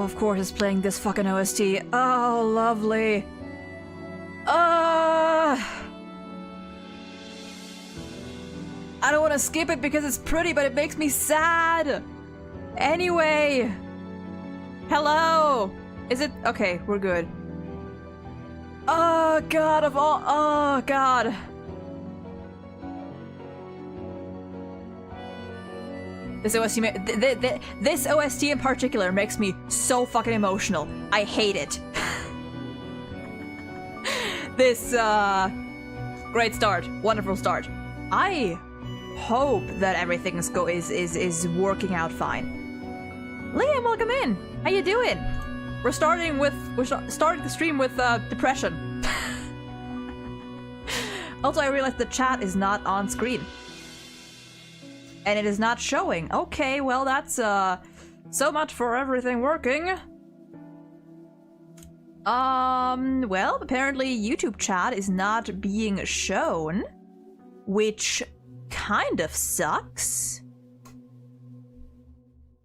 Oh, of course it's playing this fucking OST. Oh, lovely. I don't want to skip it because it's pretty, but it makes me sad. Anyway. Hello. Is it? Okay, we're good. Oh, God of all. Oh, God. This OST, this OST in particular makes me so fucking emotional. I hate it. This, great start. Wonderful start. I hope that everything is working out fine. Liam, welcome in. How you doing? We're starting the stream with depression. Also, I realized the chat is not on screen. And it is not showing. Okay, well that's so much for everything working. Well, apparently YouTube chat is not being shown, which kind of sucks.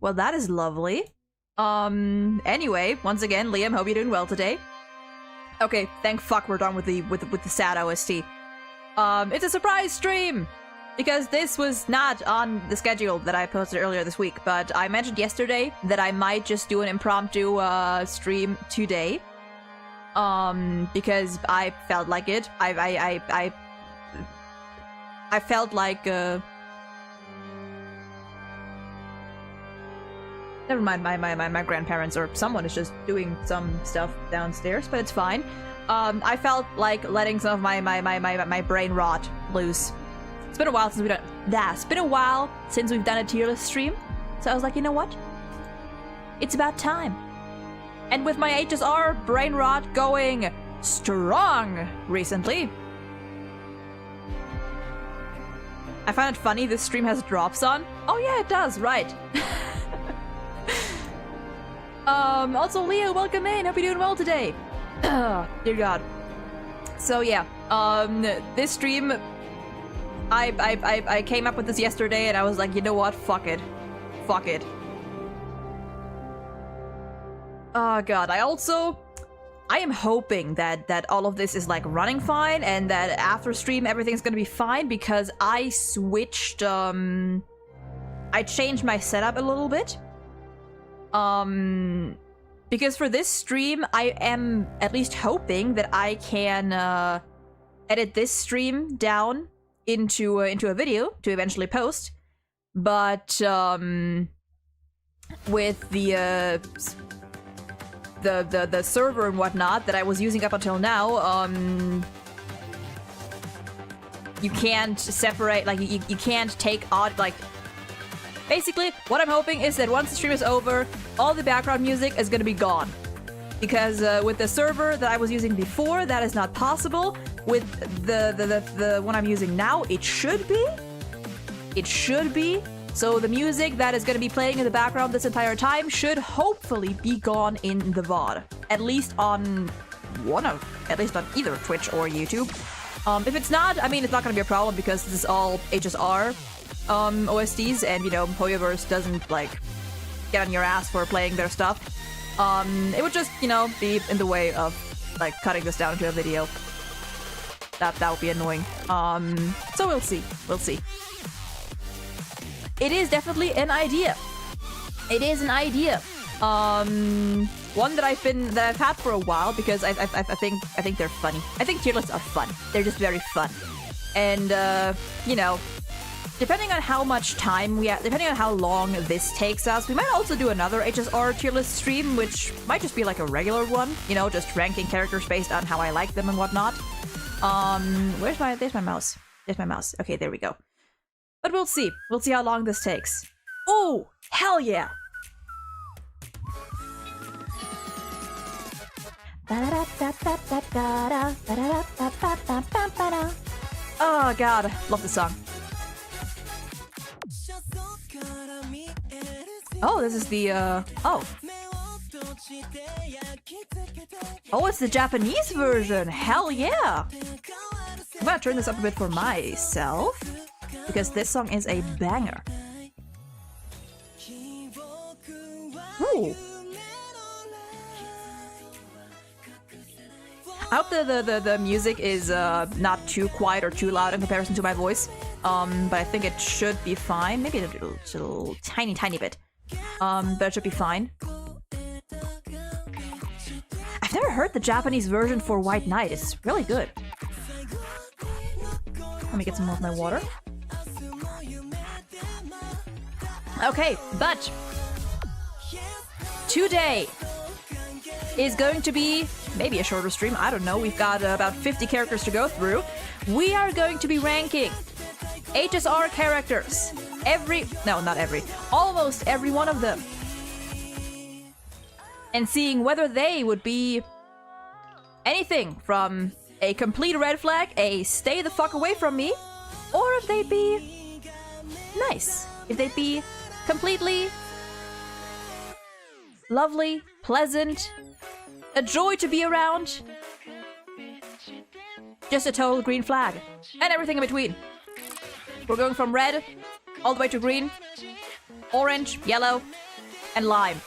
Well, that is lovely. Anyway, once again, Liam, hope you're doing well today. Okay, thank fuck we're done with the sad OST. It's a surprise stream! Because this was not on the schedule that I posted earlier this week, but I mentioned yesterday that I might just do an impromptu stream today. Because I felt like it. I felt like never mind, my grandparents or someone is just doing some stuff downstairs, but it's fine. I felt like letting some of my brain rot loose. It's been a while since we've done that. It's been a while since we've done a tier list stream. So I was like, you know what? It's about time. And with my HSR brain rot going strong recently. I find it funny this stream has drops on. Oh yeah, it does, right. Also Leo, welcome in. Hope you're doing well today. Dear God. So yeah, this stream I came up with this yesterday and I was like, you know what? Fuck it. Fuck it. Oh god, I am hoping that all of this is like running fine and that after stream everything's gonna be fine because I switched, I changed my setup a little bit. Because for this stream, I am at least hoping that I can, edit this stream down into a video to eventually post, but with the server and whatnot that I was using up until now, you can't separate, like you can't take odd, like basically what I'm hoping is that once the stream is over, all the background music is gonna be gone. Because with the server that I was using before, that is not possible. With the one I'm using now, it should be. It should be. So the music that is going to be playing in the background this entire time should hopefully be gone in the VOD. At least on either Twitch or YouTube. If it's not, I mean, it's not going to be a problem because this is all HSR OSTs, and you know, Hoyoverse doesn't like get on your ass for playing their stuff. It would just, you know, be in the way of like cutting this down into a video. That would be annoying. So we'll see. We'll see. It is definitely an idea. It is an idea. One that I've had for a while because I think they're funny. I think tier lists are fun. They're just very fun. And you know, depending on how much time depending on how long this takes us, we might also do another HSR tier list stream, which might just be like a regular one, you know, just ranking characters based on how I like them and whatnot. There's my mouse. There's my mouse. Okay, there we go. But we'll see. We'll see how long this takes. Oh, hell yeah! Oh god, love this song. Oh, this is the, oh, it's the Japanese version! Hell yeah! I'm gonna turn this up a bit for myself, because this song is a banger. Ooh. I hope the music is not too quiet or too loud in comparison to my voice. But I think it should be fine. Maybe a little tiny bit. But it should be fine. I've never heard the Japanese version for White Knight. It's really good. Let me get some more of my water. Okay, but today is going to be maybe a shorter stream. I don't know. We've got about 50 characters to go through. We are going to be ranking HSR characters. Almost every one of them. And seeing whether they would be anything from a complete red flag, a stay the fuck away from me, or if they'd be nice. If they'd be completely lovely, pleasant, a joy to be around, just a total green flag, and everything in between. We're going from red all the way to green, orange, yellow, and lime.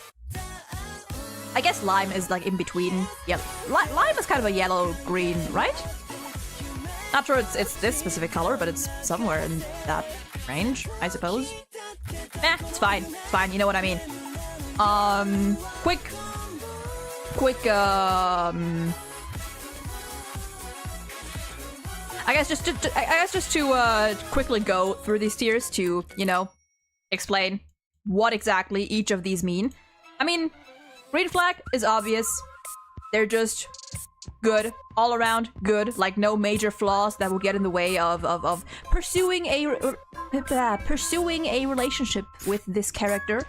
I guess lime is like in between. Yeah, lime is kind of a yellow-green, right? Not sure it's this specific color, but it's somewhere in that range, I suppose. It's fine. It's fine. You know what I mean. Quick. I guess just to quickly go through these tiers to, you know, explain what exactly each of these mean. I mean, green flag is obvious. They're just good, all around good, like no major flaws that will get in the way of pursuing a relationship with this character.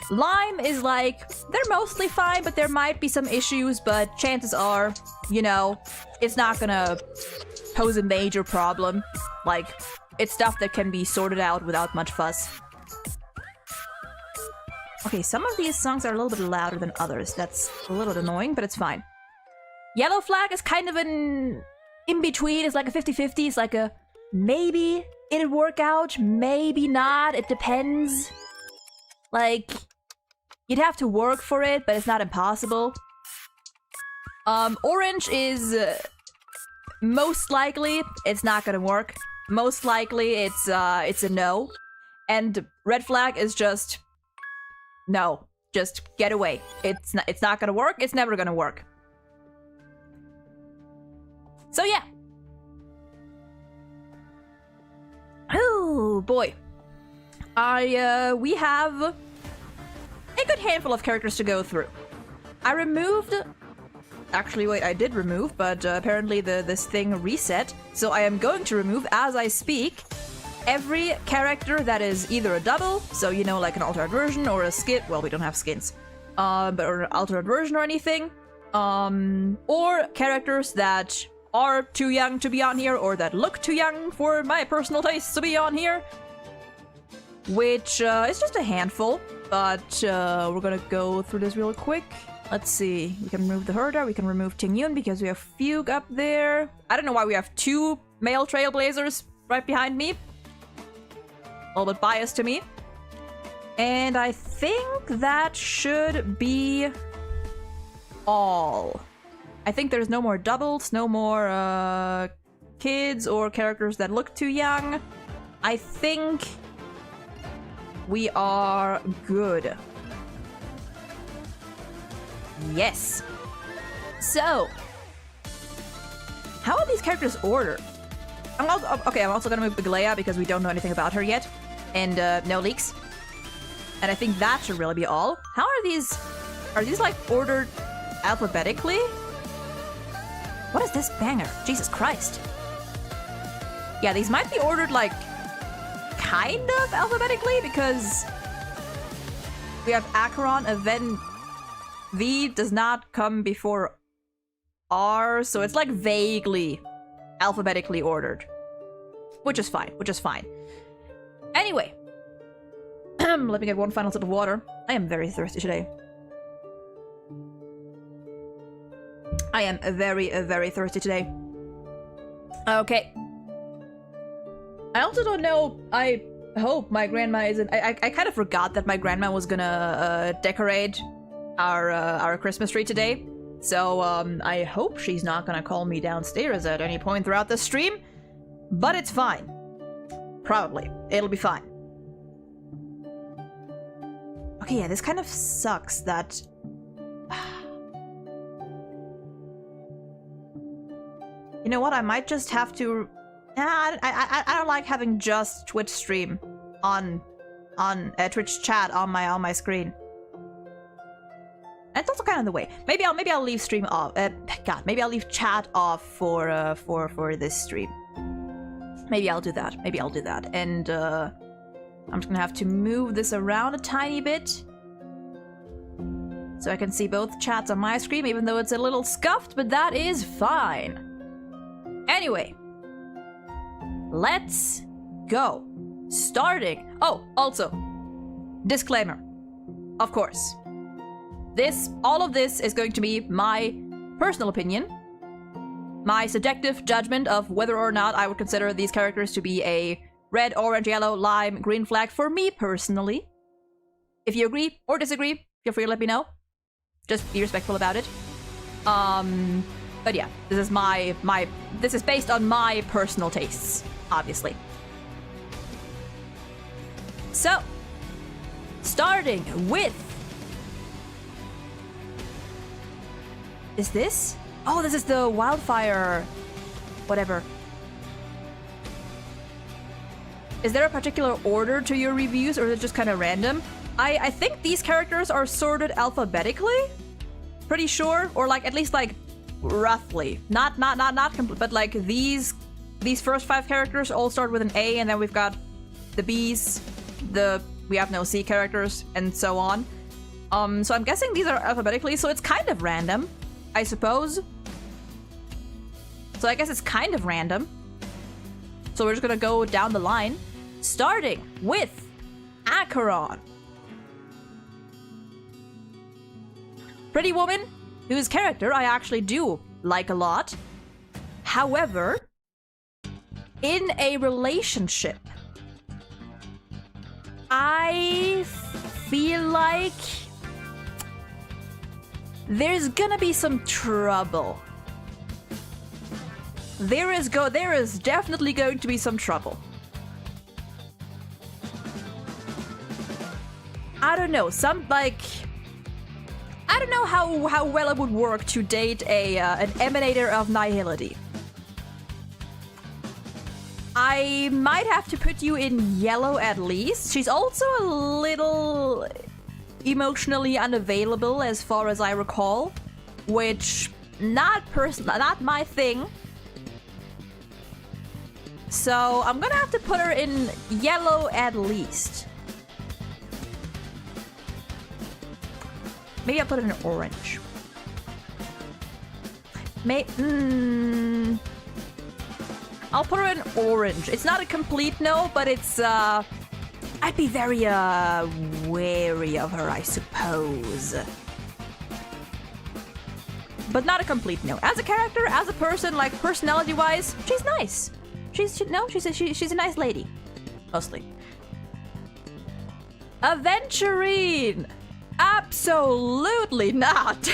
Lime is like, they're mostly fine, but there might be some issues, but chances are, you know, it's not gonna pose a major problem. Like, it's stuff that can be sorted out without much fuss. Okay, some of these songs are a little bit louder than others. That's a little bit annoying, but it's fine. Yellow flag is kind of an in-between. It's like a 50-50. It's like a maybe it'd work out, maybe not. It depends. Like, you'd have to work for it, but it's not impossible. Orange is most likely it's not gonna work. Most likely it's a no. And red flag is just no. Just get away. It's not gonna work. It's never gonna work. So yeah. Oh boy. We have a good handful of characters to go through. I removed... Actually, wait, I did remove, but apparently this thing reset. So I am going to remove, as I speak, every character that is either a double, so you know, like an alternate version, or a skin. Well, we don't have skins. Or an alternate version or anything. Or characters that are too young to be on here, or that look too young for my personal tastes to be on here. Which is just a handful, but we're gonna go through this real quick. Let's see. We can remove the Herder, we can remove Ting Yun because we have Fugue up there. I don't know why we have two male trailblazers right behind me. A little bit biased to me. And I think that should be all. I think there's no more doubles, no more kids or characters that look too young. I think we are good. Yes. So, how are these characters ordered? I'm also gonna move Galea because we don't know anything about her yet, and no leaks. And I think that should really be all. How are these? Are these like ordered alphabetically? What is this banger? Jesus Christ. Yeah, these might be ordered like kind of alphabetically because we have Acheron, Event V does not come before R, so it's like vaguely alphabetically ordered. Which is fine, Anyway. Let me get one final sip of water. I am very thirsty today. I am very, very thirsty today. Okay. I also don't know, I hope my grandma isn't... I kind of forgot that my grandma was gonna decorate our Christmas tree today. So, I hope she's not gonna call me downstairs at any point throughout the stream. But it's fine. Probably. It'll be fine. Okay, yeah, this kind of sucks that... You know what? I might just have to... Nah, I don't like having just Twitch stream on Twitch chat on my screen. That's also kind of the way. Maybe I'll leave stream off. God, maybe I'll leave chat off for this stream. Maybe I'll do that. Maybe I'll do that. And I'm just gonna have to move this around a tiny bit so I can see both chats on my screen, even though it's a little scuffed, but that is fine. Anyway, let's go. Starting. Oh, also, disclaimer. Of course. All of this is going to be my personal opinion. My subjective judgment of whether or not I would consider these characters to be a red, orange, yellow, lime, green flag for me personally. If you agree or disagree, feel free to let me know. Just be respectful about it. But yeah, this is this is based on my personal tastes, obviously. So, starting with... Is this? Oh, this is the wildfire... whatever. Is there a particular order to your reviews, or is it just kind of random? I think these characters are sorted alphabetically? Pretty sure, or like at least like roughly. Not complete, but like these first 5 characters all start with an A, and then we've got the B's, we have no C characters, and so on. So I'm guessing these are alphabetically, so it's kind of random, I suppose. So I guess it's kind of random. So we're just gonna go down the line, starting with Acheron. Pretty woman, whose character I actually do like a lot. However, in a relationship, I feel like there's gonna be some trouble. There is definitely going to be some trouble. I don't know, I don't know how well it would work to date an emanator of nihility. I might have to put you in yellow at least. She's also a little emotionally unavailable as far as I recall, which not my thing. So I'm gonna have to put her in yellow at least. Maybe I'll put it in orange. I'll put her in orange. It's not a complete no, but it's, I'd be very, wary of her, I suppose. But not a complete no. As a character, as a person, like, personality-wise, she's nice. She's a nice lady. Mostly. Aventurine! Absolutely not!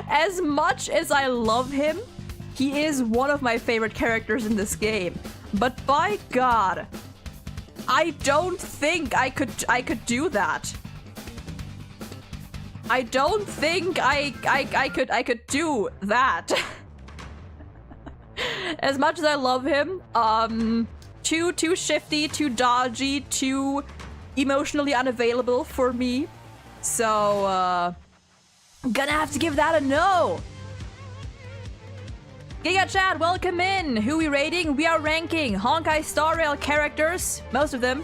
As much as I love him, he is one of my favorite characters in this game. But by God, I don't think I could do that. I don't think I could do that. As much as I love him, too shifty, too dodgy, too emotionally unavailable for me. So, gonna have to give that a no. Giga Chat, welcome in. Who we rating? We are ranking Honkai Star Rail characters, most of them,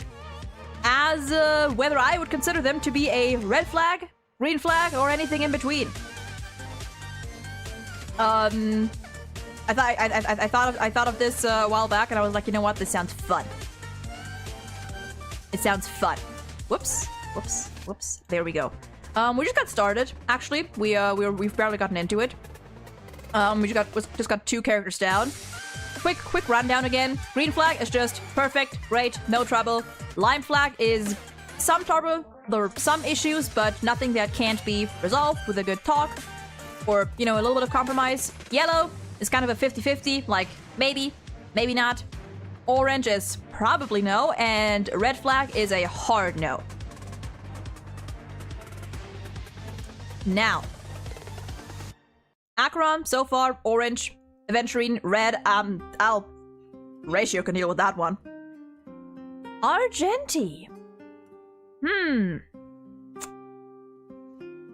as whether I would consider them to be a red flag, green flag, or anything in between. I thought of this a while back, and I was like, you know what? This sounds fun. It sounds fun. Whoops. There we go. We just got started. Actually, we've barely gotten into it. We just got 2 characters down. Quick rundown again. Green flag is just perfect, great, no trouble. Lime flag is some trouble, there are some issues, but nothing that can't be resolved with a good talk or, you know, a little bit of compromise. Yellow is kind of a 50-50, like maybe, maybe not. Orange is probably no, and red flag is a hard no. Now, Akram, so far, orange, Aventurine, red, Ratio can deal with that one. Argenti.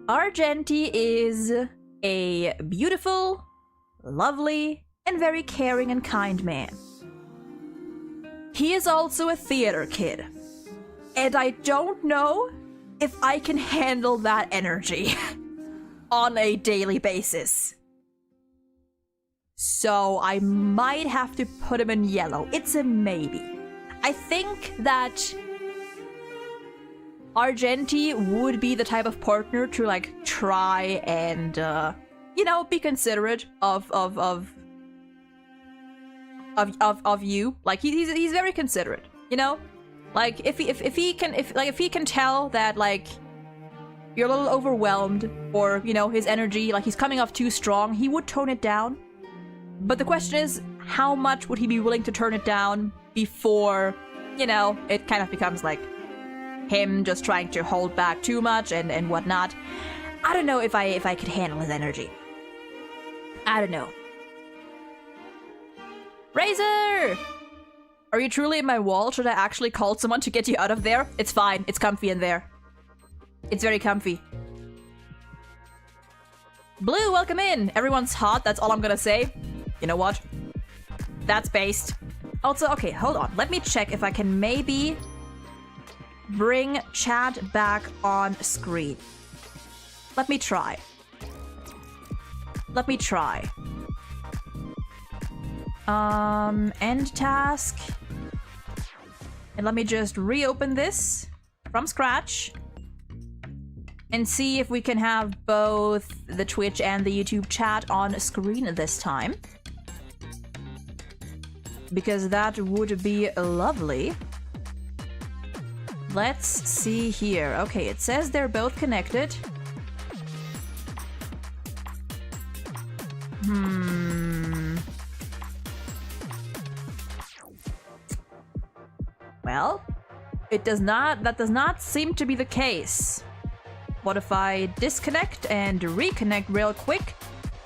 Argenti is a beautiful, lovely, and very caring and kind man. He is also a theater kid. And I don't know if I can handle that energy on a daily basis. So I might have to put him in yellow. It's a maybe. I think that Argenti would be the type of partner to like try and you know, be considerate of you. Like he's very considerate, you know? Like if he can tell that like you're a little overwhelmed or, you know, his energy, like he's coming off too strong, he would tone it down. But the question is, how much would he be willing to turn it down before, you know, it kind of becomes like him just trying to hold back too much and whatnot. I don't know if I could handle his energy. I don't know. Razor! Are you truly in my wall? Should I actually call someone to get you out of there? It's fine. It's comfy in there. It's very comfy. Blue, welcome in. Everyone's hot. That's all I'm gonna say. You know what? That's based. Also, okay, hold on. Let me check if I can maybe bring chat back on screen. Let me try. Let me try. End task. And let me just reopen this from scratch and see if we can have both the Twitch and the YouTube chat on screen this time. Because that would be lovely. Let's see here. Okay, it says they're both connected. Well, that does not seem to be the case. What if I disconnect and reconnect real quick?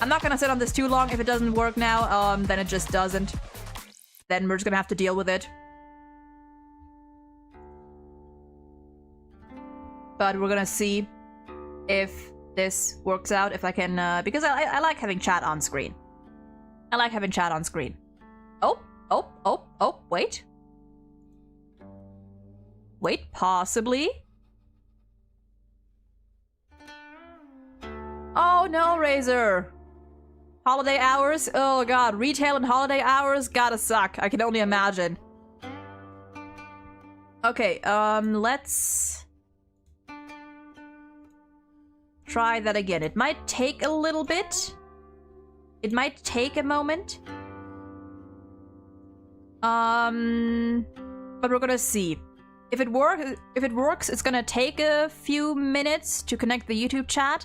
I'm not gonna sit on this too long. If it doesn't work now, then it just doesn't. Then we're just gonna have to deal with it. But we're gonna see if this works out, if I can, because I like having chat on screen. I like having chat on screen. Oh, wait. Wait, possibly? Oh no, Razor! Holiday hours? Oh god, retail and holiday hours gotta suck. I can only imagine. Okay, let's try that again. It might take a little bit. It might take a moment. But we're gonna see. If it works, it's gonna take a few minutes to connect the YouTube chat.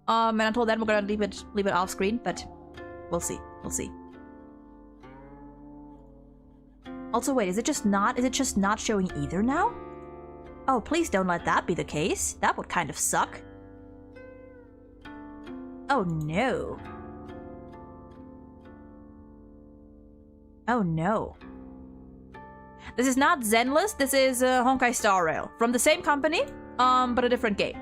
And until then, we're gonna leave it off screen. But we'll see. We'll see. Also, wait, is it just not showing either now? Oh, please don't let that be the case. That would kind of suck. Oh no. Oh no. This is not Zenless, this is Honkai Star Rail. From the same company, but a different game.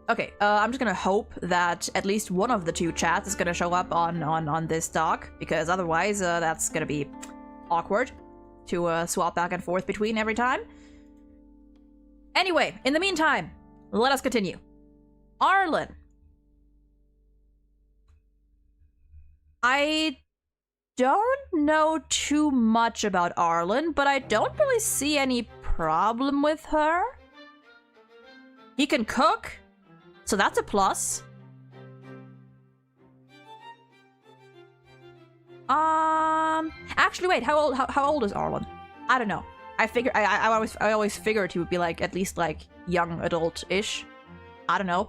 Okay, I'm just gonna hope that at least one of the two chats is gonna show up on this dock, because otherwise that's gonna be awkward to swap back and forth between every time. Anyway, in the meantime, let us continue. Arlen. I don't know too much about Arlen, but I don't really see any problem with her. He can cook, so that's a plus. Actually, wait, how old is Arlen? I don't know. I always figured he would be like at least like young adult-ish. I don't know.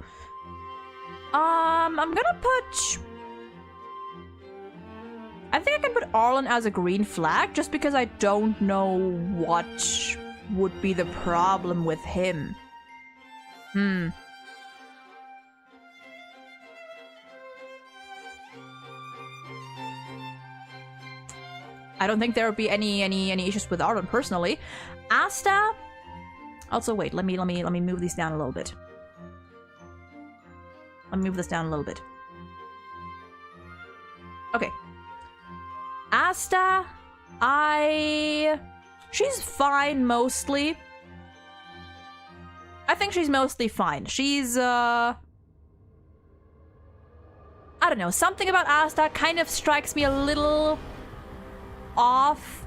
I'm gonna put. I think I can put Arlen as a green flag just because I don't know what would be the problem with him. I don't think there would be any issues with Arlen personally. Asta. Also, wait. Let me move these down a little bit. Let me move this down a little bit. Okay. Asta, she's fine mostly. I think she's mostly fine. She's I don't know. Something about Asta kind of strikes me a little off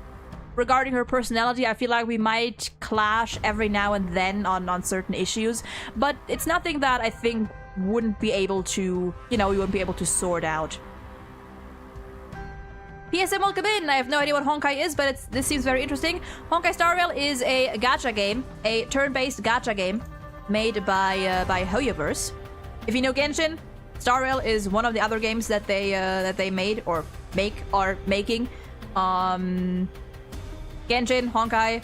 regarding her personality. I feel like we might clash every now and then on certain issues, but it's nothing that I think wouldn't be able to, we wouldn't be able to sort out. PSM, welcome in. I have no idea what Honkai is, but this seems very interesting. Honkai Star Rail is a gacha game, a turn-based gacha game made by Hoyoverse. If you know Genshin, Star Rail is one of the other games that they made or are making. Genshin, Honkai,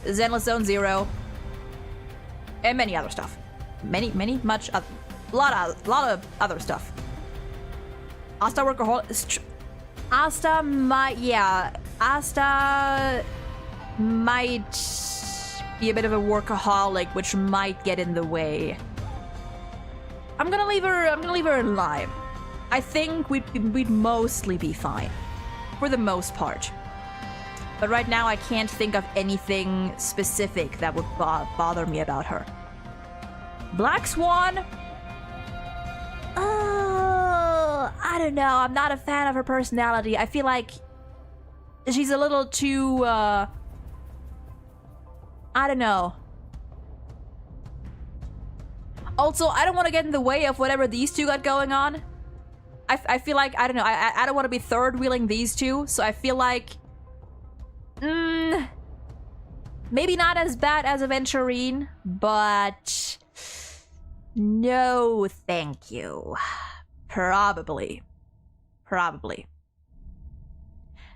Zenless Zone Zero, and many other stuff. A lot of other stuff. Asta workaholic. Asta might be a bit of a workaholic, which might get in the way. I'm gonna leave her alive. I think we'd mostly be fine, for the most part. But right now I can't think of anything specific that would bother me about her. Black Swan. I don't know. I'm not a fan of her personality. I feel like she's a little too, I don't know. Also, I don't want to get in the way of whatever these two got going on. I feel like, I don't know, I don't want to be third-wheeling these two, so I feel like... maybe not as bad as Aventurine, but... no, thank you. Probably.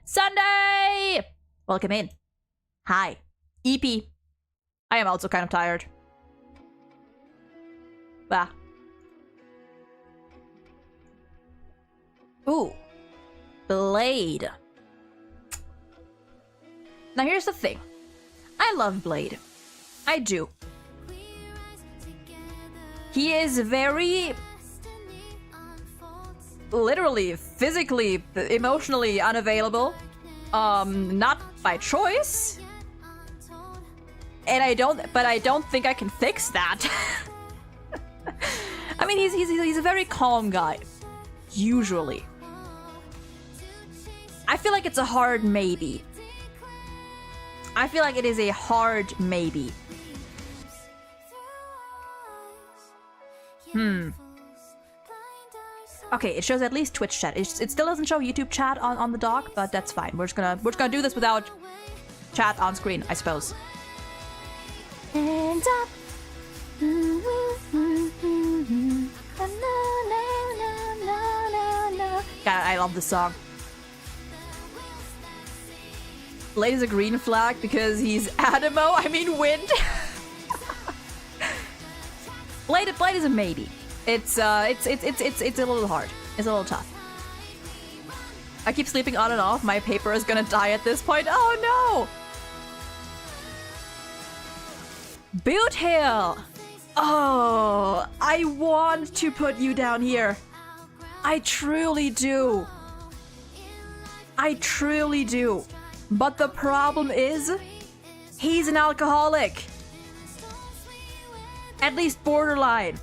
Sunday! Welcome in. Hi. EP. I am also kind of tired. Bah. Ooh. Blade. Now here's the thing. I love Blade. I do. He is very... literally, physically, emotionally unavailable. Not by choice. And I don't think I can fix that. I mean, he's a very calm guy. Usually. I feel like it's a hard maybe. I feel like it is a hard maybe. Okay, it shows at least Twitch chat. It still doesn't show YouTube chat on the dock, but that's fine. We're just gonna do this without chat on screen, I suppose. Hands up. God, I love this song. Blade is a green flag because he's Adamo. I mean, wind. Blade is a maybe. It's a little hard. It's a little tough. I keep sleeping on and off. My paper is gonna die at this point. Oh no! Boot Hill! Oh, I want to put you down here. I truly do. I truly do. But the problem is, he's an alcoholic. At least borderline.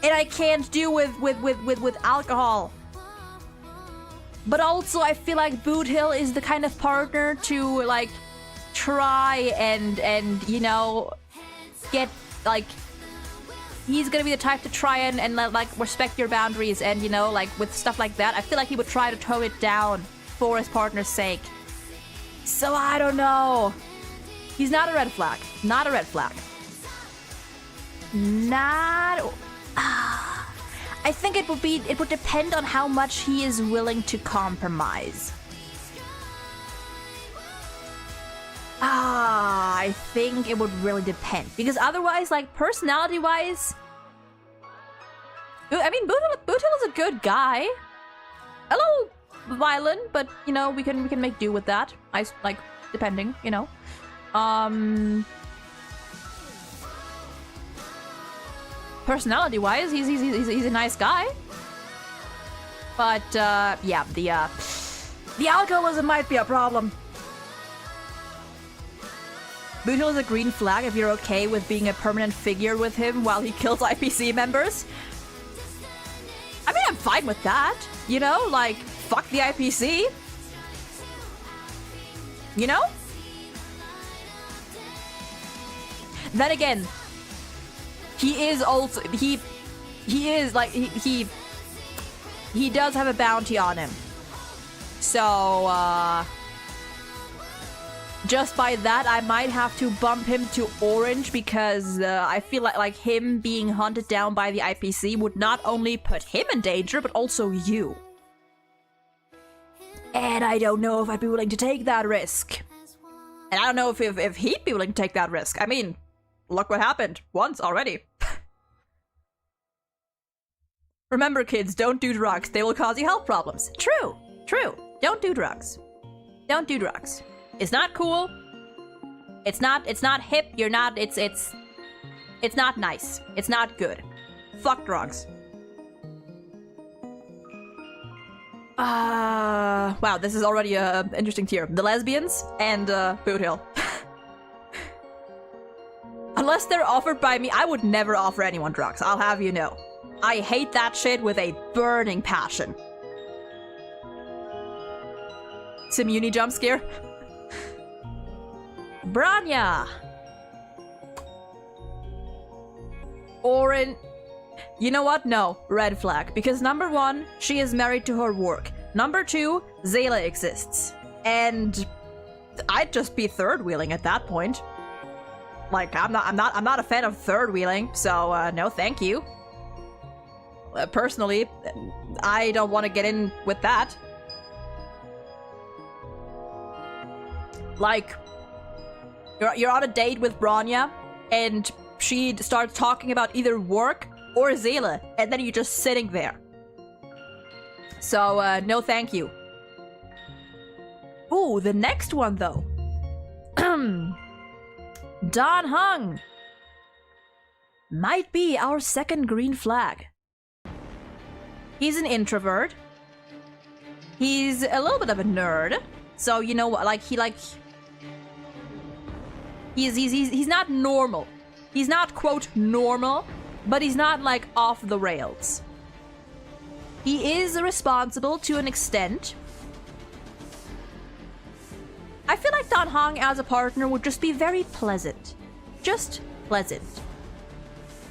And I can't deal with alcohol. But also, I feel like Boot Hill is the kind of partner to, like, try and you know, get, like... He's gonna be the type to try and like, respect your boundaries and, you know, like, with stuff like that. I feel like he would try to tone it down for his partner's sake. So, I don't know. He's not a red flag. Not a red flag. Not... I think it would depend on how much he is willing to compromise. I think it would really depend. Because otherwise, like, personality-wise... I mean, Bootil is a good guy. A little violent, but, you know, we can make do with that. Like, depending, you know. Personality-wise, he's a nice guy. But, yeah, the alcoholism might be a problem. Bootil is a green flag if you're okay with being a permanent figure with him while he kills IPC members. I mean, I'm fine with that. You know, like, fuck the IPC. You know? Then again, he is also he does have a bounty on him. So just by that, I might have to bump him to orange because I feel like him being hunted down by the IPC would not only put him in danger, but also you. And I don't know if I'd be willing to take that risk. And I don't know if he'd be willing to take that risk. I mean, look what happened once already. Remember, kids, don't do drugs. They will cause you health problems. True. True. Don't do drugs. Don't do drugs. It's not cool. It's not hip. You're not, it's not nice. It's not good. Fuck drugs. Wow, this is already a interesting tier. The lesbians and Boot Hill. Unless they're offered by me, I would never offer anyone drugs. I'll have you know. I hate that shit with a burning passion. Some uni jump scare. Branya! Orin... You know what? No. Red flag. Because number one, she is married to her work. Number two, Zayla exists. And... I'd just be third-wheeling at that point. Like, I'm not a fan of third-wheeling, so, no thank you. Personally, I don't want to get in with that. Like... You're on a date with Branya, and she starts talking about either work or Zayla, and then you're just sitting there. So, no thank you. Ooh, the next one, though. Dan Hung. Might be our second green flag. He's an introvert. He's a little bit of a nerd. So, you know what, He's not normal. He's not, quote, normal, but he's not, like, off the rails. He is responsible to an extent. I feel like Dan Hong as a partner would just be very pleasant. Just pleasant.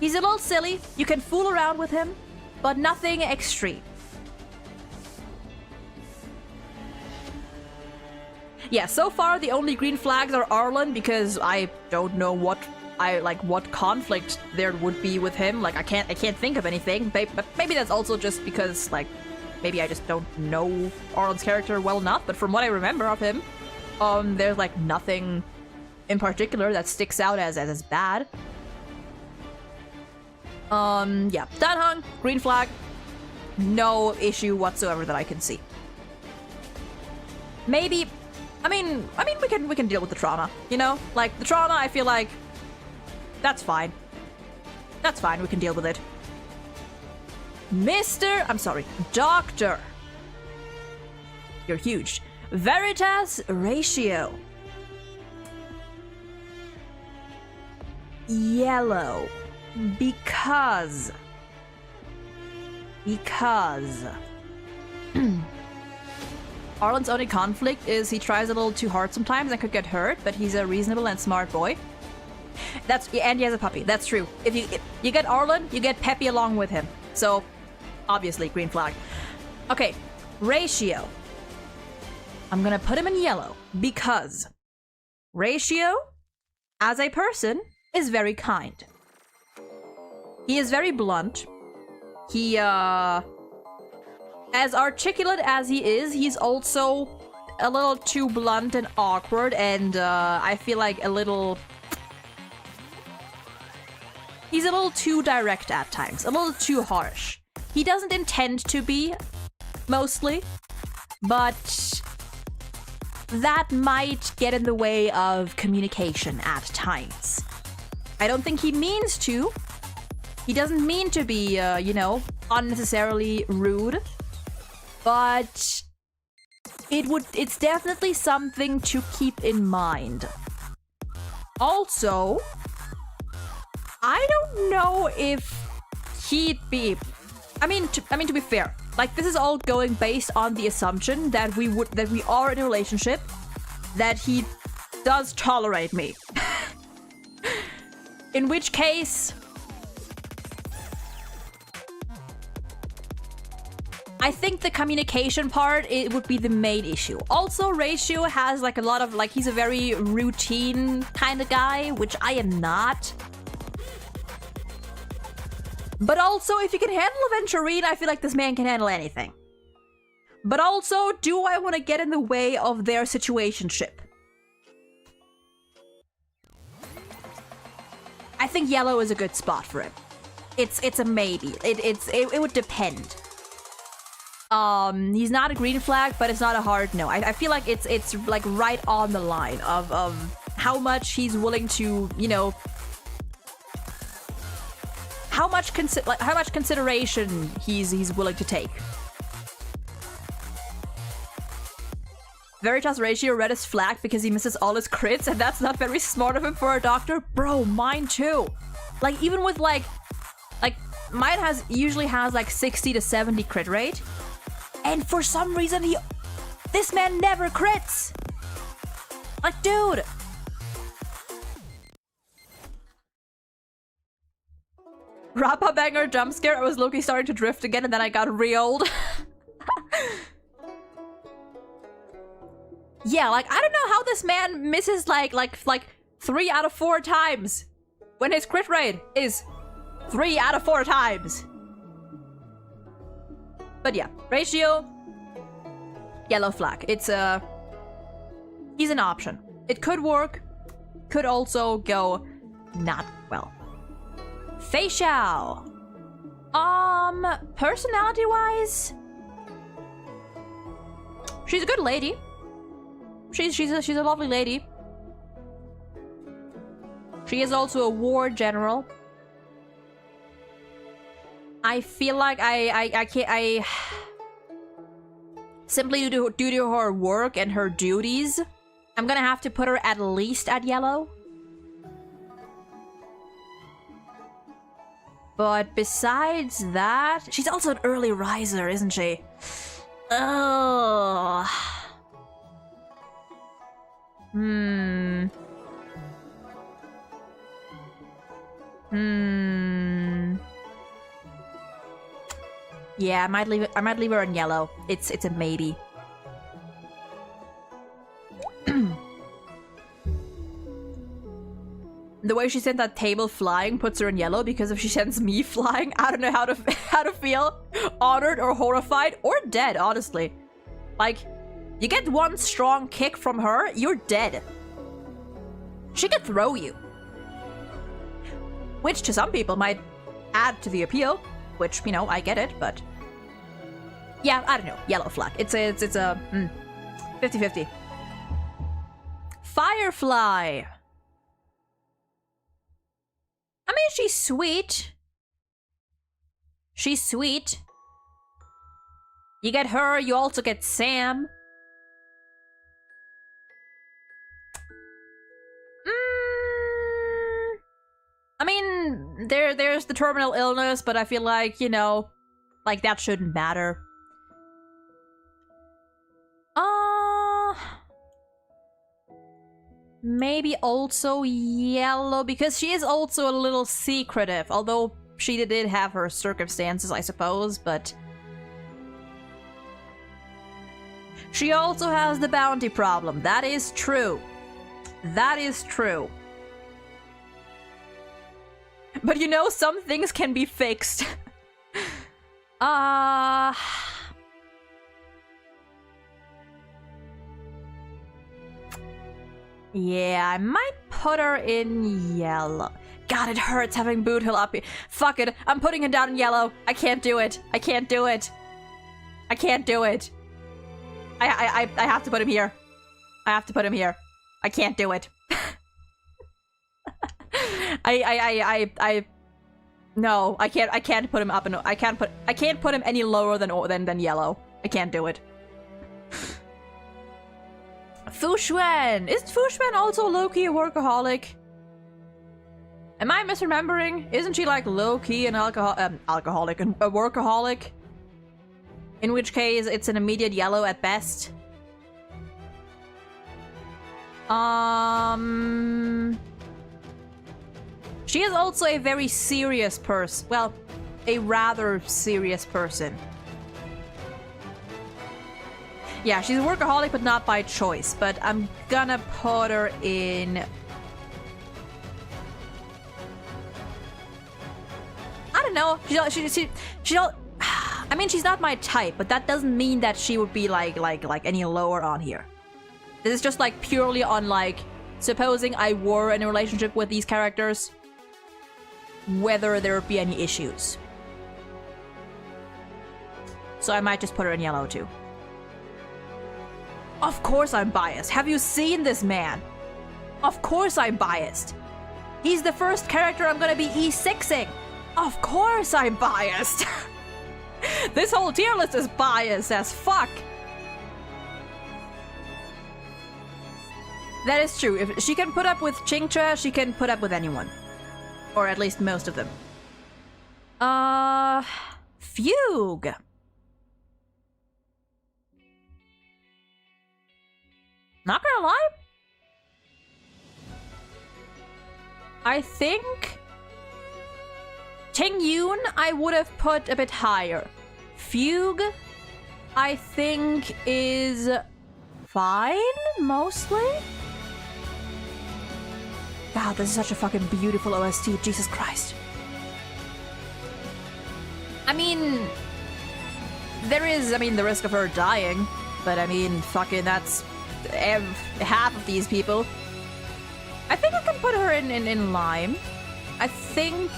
He's a little silly. You can fool around with him, but nothing extreme. Yeah, so far the only green flags are Arlen because I don't know what conflict there would be with him. Like I can't think of anything. But maybe that's also just because like maybe I just don't know Arlen's character well enough. But from what I remember of him, there's like nothing in particular that sticks out as bad. Yeah, Dan Hung, green flag, no issue whatsoever that I can see. Maybe. I mean, we can deal with the trauma, you know? Like, the trauma, I feel like, that's fine. That's fine, we can deal with it. Doctor. You're huge. Veritas Ratio. Yellow. Because... Arlen's only conflict is he tries a little too hard sometimes and could get hurt, but he's a reasonable and smart boy. And he has a puppy. That's true. If you get Arlen, you get Peppy along with him. So, obviously, green flag. Okay, Ratio. I'm gonna put him in yellow because Ratio as a person, is very kind. He is very blunt. He, as articulate as he is, he's also a little too blunt and awkward, and I feel like he's a little too direct at times, a little too harsh. He doesn't intend to be, mostly, but that might get in the way of communication at times. I don't think he means to. He doesn't mean to be, unnecessarily rude, but it's definitely something to keep in mind. Also, I don't know if he'd be... I mean, to be fair, like, this is all going based on the assumption that we are in a relationship, that he does tolerate me. In which case, I think the communication part, it would be the main issue. Also, Ratio has like a lot of, like, he's a very routine kind of guy, which I am not. But also, if you can handle Aventurine, I feel like this man can handle anything. But also, do I want to get in the way of their situationship? I think yellow is a good spot for him. It's a maybe. It would depend. He's not a green flag, but it's not a hard no. I feel like it's like right on the line of how much he's willing to, how much consideration he's willing to take. Veritas Ratio red is flagged because he misses all his crits, and that's not very smart of him for a doctor. Bro, mine too. Like, even with like mine usually has like 60 to 70 crit rate, and for some reason this man never crits. Like, dude. Rappa banger jump scare. I was low-key starting to drift again, and then I got re-old. Yeah, like, I don't know how this man misses like 3 out of 4 times when his crit rate is 3 out of 4 times. But yeah, Ratio, yellow flag. It's he's an option. It could work, could also go not well. Fei Xiao. Personality-wise, she's a good lady. She's a lovely lady. She is also a war general. I feel like I can't, simply due to her work and her duties, I'm gonna have to put her at least at yellow. But besides that, she's also an early riser, isn't she? Oh. Yeah, I might leave her in yellow. It's a maybe. The way she sent that table flying puts her in yellow, because if she sends me flying, I don't know how to feel. Honored or horrified or dead, honestly. Like, you get one strong kick from her, you're dead. She could throw you. Which to some people might add to the appeal, which, I get it, but... Yeah, I don't know. Yellow flag. It's a 50-50. Firefly. I mean, she's sweet. She's sweet. You get her, you also get Sam. I mean, there's the terminal illness, but I feel like, like, that shouldn't matter. Maybe also yellow, because she is also a little secretive, although she did have her circumstances, I suppose, but... She also has the bounty problem. That is true. That is true. But you know, some things can be fixed. Yeah, I might put her in yellow. God, it hurts having Boot Hill up here. Fuck it, I'm putting her down in yellow. I can't do it. I can't do it. I can't do it. I have to put him here. I have to put him here. I can't do it. No, I can't put him up and I can't put him any lower than yellow. I can't do it. Fu Xuan! Isn't Fu Xuan also low-key a workaholic? Am I misremembering? Isn't she like low-key an alcoholic and a workaholic? In which case, it's an immediate yellow at best. She is also a very serious person. Well, a rather serious person. Yeah, she's a workaholic, but not by choice. But I'm gonna put her in... I don't know. I mean, she's not my type, but that doesn't mean that she would be like any lower on here. This is just like purely on like, supposing I were in a relationship with these characters, whether there would be any issues. So I might just put her in yellow too. Of course I'm biased. Have you seen this man? Of course I'm biased. He's the first character I'm gonna be E6ing. Of course I'm biased. This whole tier list is biased as fuck. That is true. If she can put up with Chingcha, she can put up with anyone. Or at least most of them. Fugue. Not gonna lie. I think Ting Yun I would have put a bit higher. Fugue, I think, is fine, mostly. God, this is such a fucking beautiful OST, Jesus Christ. I mean, there is, the risk of her dying, but I mean, fucking, that's half of these people. I think I can put her in Lime. I think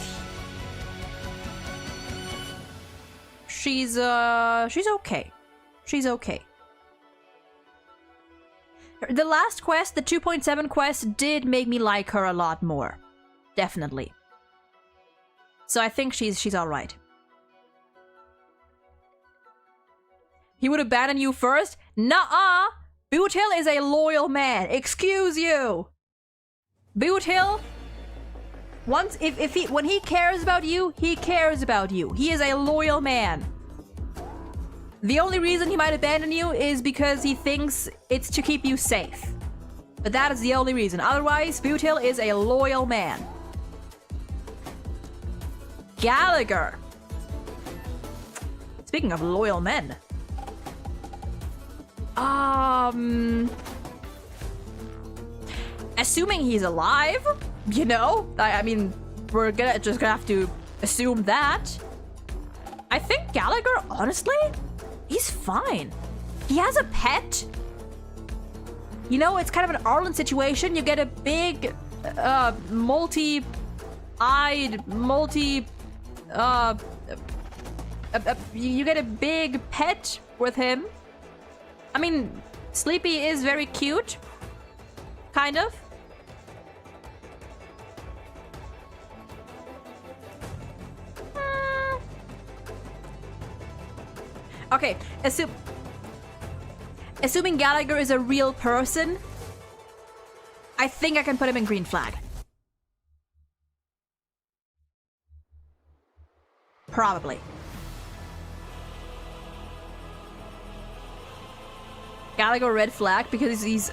she's okay. She's okay. The last quest, the 2.7 quest, did make me like her a lot more. Definitely. So I think she's alright. He would abandon you first? Nuh-uh! Boot Hill is a loyal man. Excuse you! Boot Hill, when he cares about you, he cares about you. He is a loyal man. The only reason he might abandon you is because he thinks it's to keep you safe. But that is the only reason. Otherwise, Boot Hill is a loyal man. Gallagher. Speaking of loyal men. Assuming he's alive, you know? I mean, we're just gonna have to assume that. I think Gallagher, honestly, he's fine. He has a pet. You know, it's kind of an Arlen situation. You get a big, you get a big pet with him. I mean, Sleepy is very cute. Kind of. Okay, assuming Gallagher is a real person, I think I can put him in green flag. Probably. Gallagher red flag because he's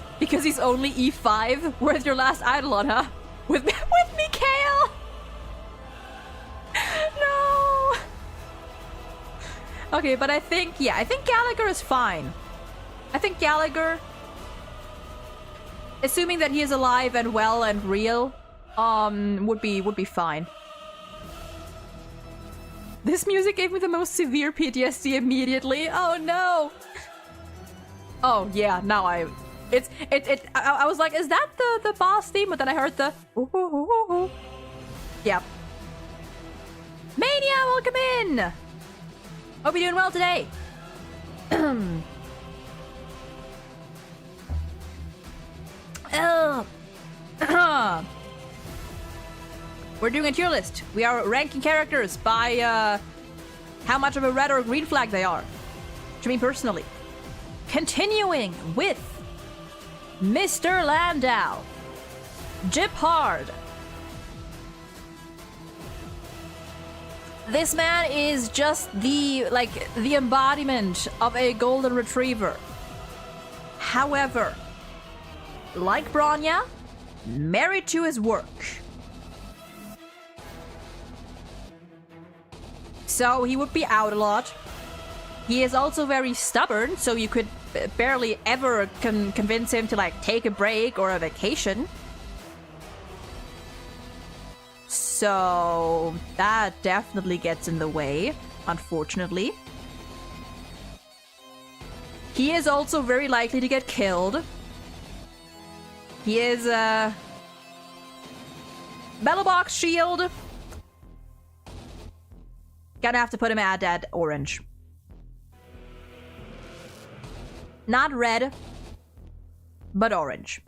only E5. Where's your last Eidolon, huh? With Mikhail. No. Okay, but I think Gallagher is fine. I think Gallagher, assuming that he is alive and well and real, would be fine. This music gave me the most severe PTSD immediately. Oh no. Oh yeah, now I was like, is that the boss theme? But then I heard the ooh, ooh, ooh, ooh. Yep. Mania, welcome in. Hope you're doing well today. We're doing a tier list. We are ranking characters by how much of a red or green flag they are. To me personally. Continuing with Mr. Landau. Jip Hard. This man is just the embodiment of a golden retriever. However, like Bronya, married to his work. So he would be out a lot. He is also very stubborn, so you could barely ever convince him to like take a break or a vacation. So that definitely gets in the way, unfortunately. He is also very likely to get killed. He is Battle Box Shield. Gonna have to put him at orange. Not red, but orange.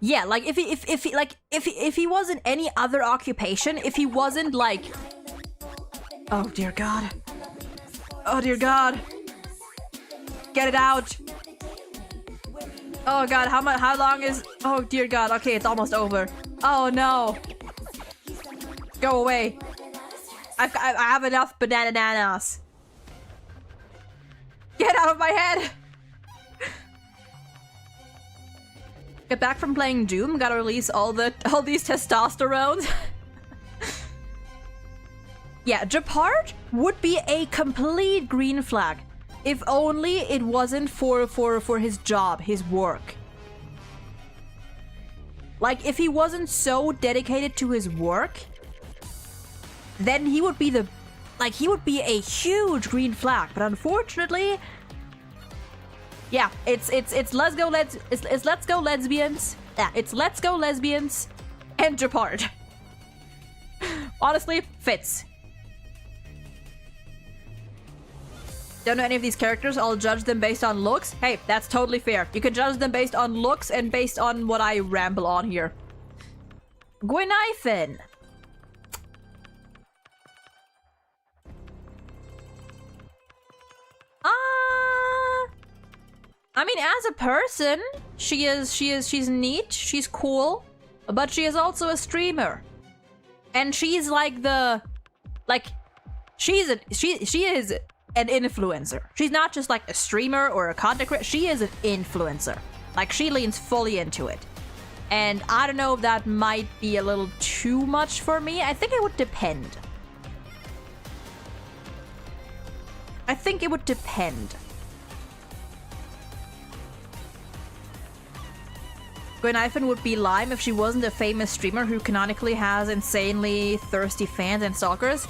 Yeah, like if he wasn't any other occupation, if he wasn't like, oh dear God, oh dear God, get it out. Oh God, how long is? Oh dear God, okay, it's almost over. Oh no. Go away. I have enough bananas. Get out of my head. Get back from playing Doom. Gotta release all these testosterones. Yeah, Japard would be a complete green flag if only it wasn't for his job, his work. Like if he wasn't so dedicated to his work, then he would be a huge green flag. But unfortunately, yeah, it's let's go lesbians. Yeah, it's let's go lesbians and Japard. Honestly, fits. Don't know any of these characters. I'll judge them based on looks. Hey, that's totally fair. You can judge them based on looks and based on what I ramble on here. Gwynaifen. I mean, as a person, she's neat, she's cool, but she is also a streamer. And she's like she is an influencer. She's not just like a streamer or a content creator, she is an influencer. Like, she leans fully into it. And I don't know if that might be a little too much for me. I think it would depend. Gwynaifen would be lime if she wasn't a famous streamer who canonically has insanely thirsty fans and stalkers.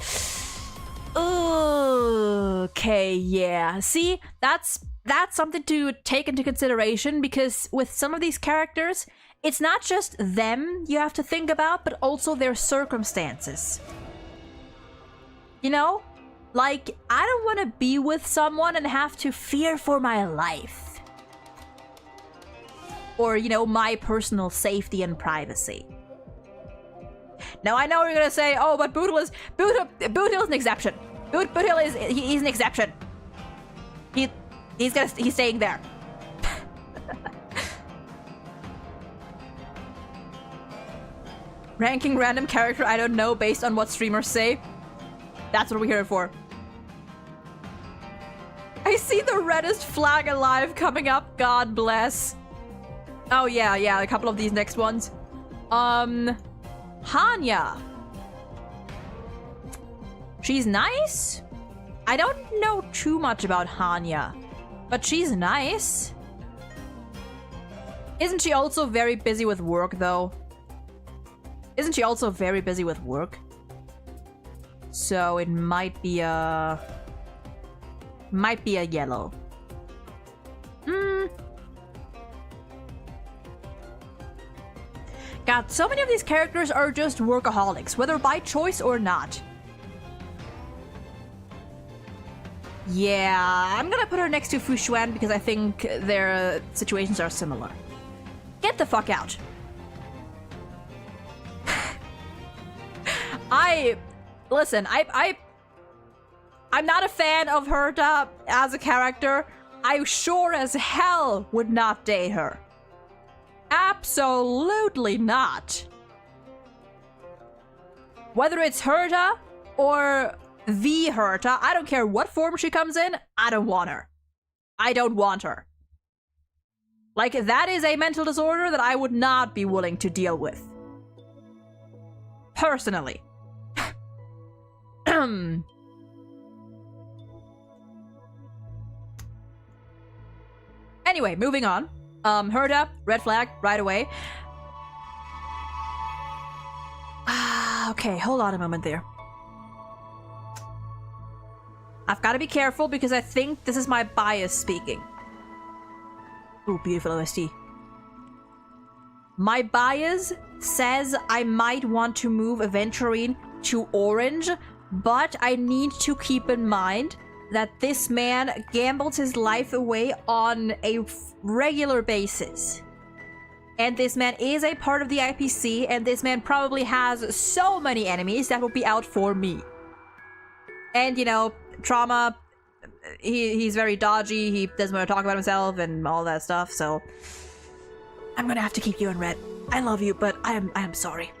Okay, yeah. See, that's something to take into consideration, because with some of these characters, it's not just them you have to think about, but also their circumstances. You know? Like, I don't want to be with someone and have to fear for my life. Or, you know, my personal safety and privacy. Now, I know you're gonna say, oh, but Boot Hill is an exception. Boot Hill he's an exception. He's staying there. Ranking random character I don't know based on what streamers say. That's what we're here for. I see the reddest flag alive coming up. God bless. Oh yeah, a couple of these next ones. Hanya. She's nice? I don't know too much about Hanya, but she's nice. Isn't she also very busy with work, though? Isn't she also very busy with work? So it might be a yellow. God, so many of these characters are just workaholics, whether by choice or not. Yeah, I'm gonna put her next to Fu Xuan because I think their situations are similar. Get the fuck out. Listen, I'm not a fan of Herta as a character. I sure as hell would not date her. Absolutely not. Whether it's Herta or the Herta, I don't care what form she comes in, I don't want her. I don't want her. Like, that is a mental disorder that I would not be willing to deal with. Personally. Anyway, moving on. Herta, red flag, right away. Okay, hold on a moment there. I've got to be careful because I think this is my bias speaking. Ooh, beautiful OST. My bias says I might want to move Aventurine to orange, but I need to keep in mind that this man gambles his life away on a regular basis. And this man is a part of the IPC, and this man probably has so many enemies that will be out for me. And, you know, Trauma, he's very dodgy, he doesn't want to talk about himself and all that stuff, so I'm gonna have to keep you in red. I love you, but I am sorry.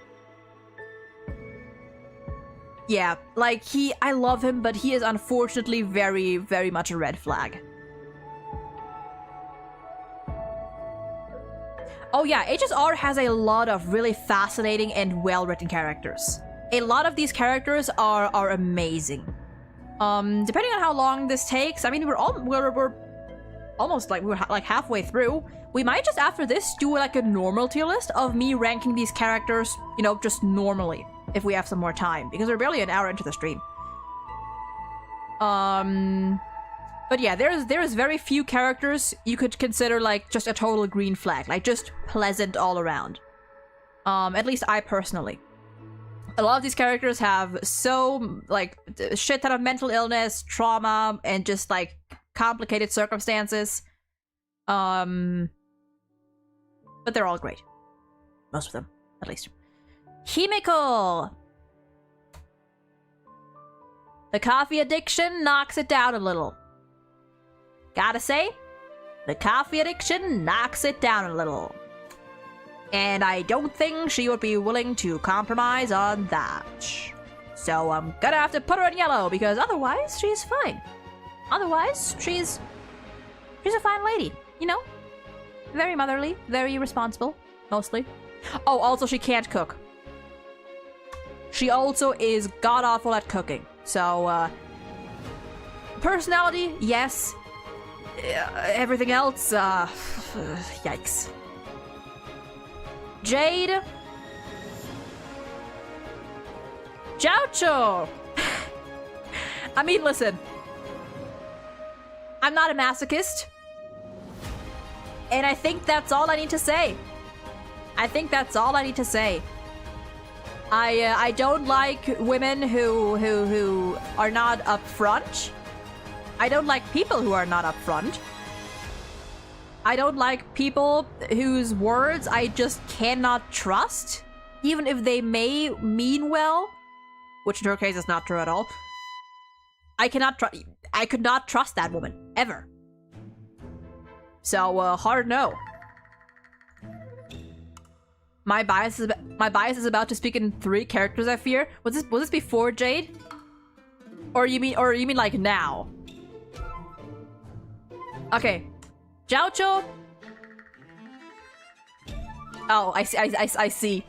Yeah, like, I love him, but he is unfortunately very, very much a red flag. Oh yeah, HSR has a lot of really fascinating and well-written characters. A lot of these characters are amazing. Depending on how long this takes, I mean, we're almost like, we're like halfway through. We might just after this do like a normal tier list of me ranking these characters, you know, just normally, if we have some more time, because we're barely an hour into the stream. But yeah, there's very few characters you could consider like just a total green flag, like just pleasant all around. At least I personally. A lot of these characters have so, like, a shit ton of mental illness, trauma, and just, like, complicated circumstances. But they're all great. Most of them, at least. Himiko! The coffee addiction knocks it down a little. Gotta say, the coffee addiction knocks it down a little. And I don't think she would be willing to compromise on that. So I'm gonna have to put her in yellow, because otherwise she's fine. Otherwise, she's a fine lady, you know? Very motherly, very responsible, mostly. Oh, also she can't cook. She also is god-awful at cooking. So, personality, yes. Everything else, yikes. Jade. Joucho! I mean, listen. I'm not a masochist. And I think that's all I need to say. I think that's all I need to say. I don't like women who are not upfront. I don't like people who are not upfront. I don't like people whose words I just cannot trust, even if they may mean well, which in her case is not true at all. I could not trust that woman, ever. So, hard no. My bias is about to speak in 3 characters, I fear. Was this before Jade? Or you mean like now? Okay. Joucho. Oh, I see.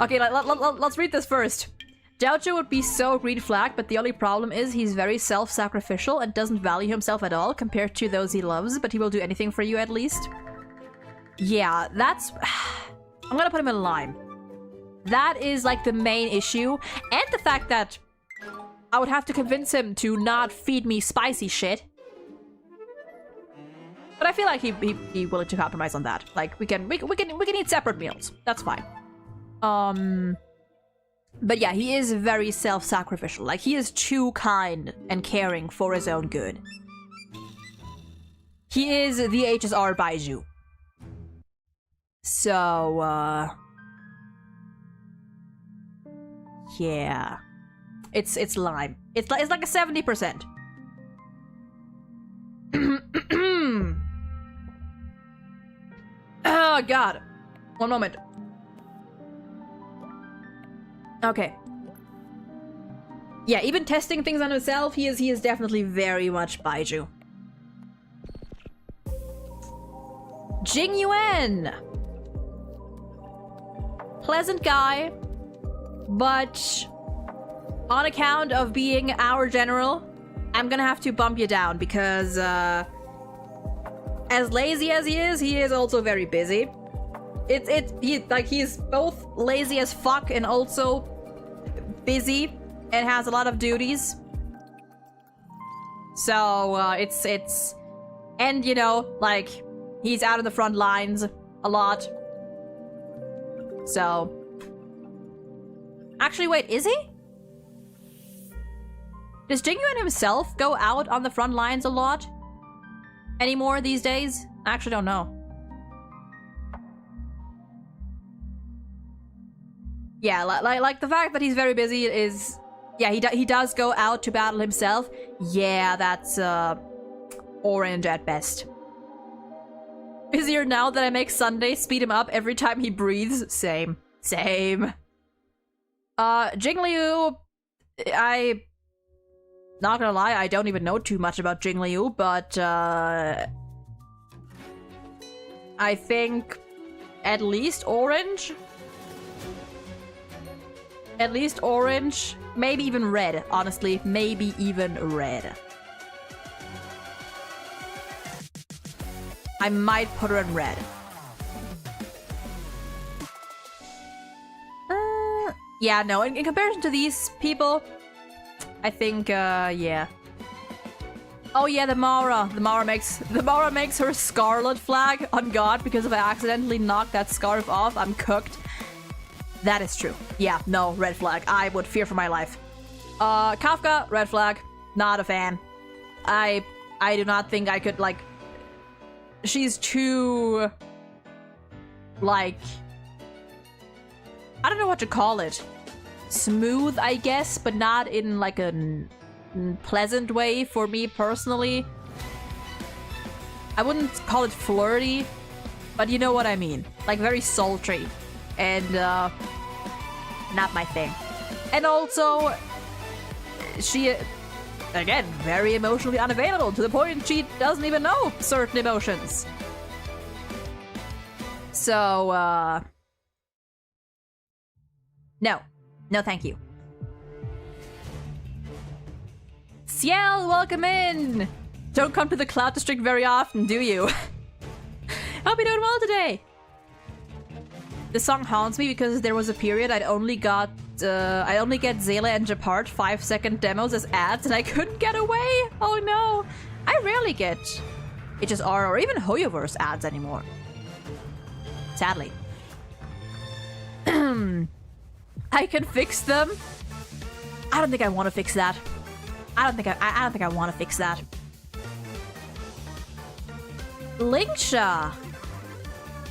Okay, let's read this first. Joucho would be so green flag, but the only problem is he's very self-sacrificial and doesn't value himself at all compared to those he loves, but he will do anything for you at least. Yeah, that's... I'm gonna put him in lime. That is like the main issue. And the fact that I would have to convince him to not feed me spicy shit. But I feel like he'd be willing to compromise on that. Like, we can eat separate meals. That's fine. But yeah, he is very self-sacrificial. Like, he is too kind and caring for his own good. He is the HSR Baiju. So, yeah. It's lime. It's like a 70%. Oh god. One moment. Okay. Yeah, even testing things on himself, he is definitely very much Baiju. Jing Yuan! Pleasant guy, but on account of being our general, I'm gonna have to bump you down because, as lazy as he is also very busy. He's both lazy as fuck and also busy and has a lot of duties. So, and you know, like, he's out in the front lines a lot. So, actually, wait, is he? Does Jingyuan himself go out on the front lines a lot anymore these days? I actually don't know. Yeah, like the fact that he's very busy is, yeah, he does go out to battle himself. Yeah, that's orange at best. Busier now that I make Sunday speed him up every time he breathes. Same. Jingliu, not gonna lie, I don't even know too much about Jingliu, but I think at least orange. At least orange. Maybe even red, honestly. Maybe even red. I might put her in red. Yeah, no, in comparison to these people, I think, yeah. Oh yeah, the Mara. The Mara makes her scarlet flag on God because if I accidentally knock that scarf off, I'm cooked. That is true. Yeah, no, red flag. I would fear for my life. Kafka, red flag. Not a fan. I do not think I could, like... She's too... Like... I don't know what to call it. Smooth, I guess, but not in, like, a pleasant way for me personally. I wouldn't call it flirty, but you know what I mean. Like, very sultry. And, not my thing. And also, she, again, very emotionally unavailable to the point she doesn't even know certain emotions. So, no. No, thank you. Ciel, welcome in! Don't come to the Cloud District very often, do you? Hope you're doing well today! This song haunts me because there was a period I only get Zela and Japart 5-second demos as ads and I couldn't get away! Oh no! I rarely get HSR or even Hoyoverse ads anymore. Sadly. I can fix them? I don't think I want to fix that. I don't think I want to fix that. Lingsha.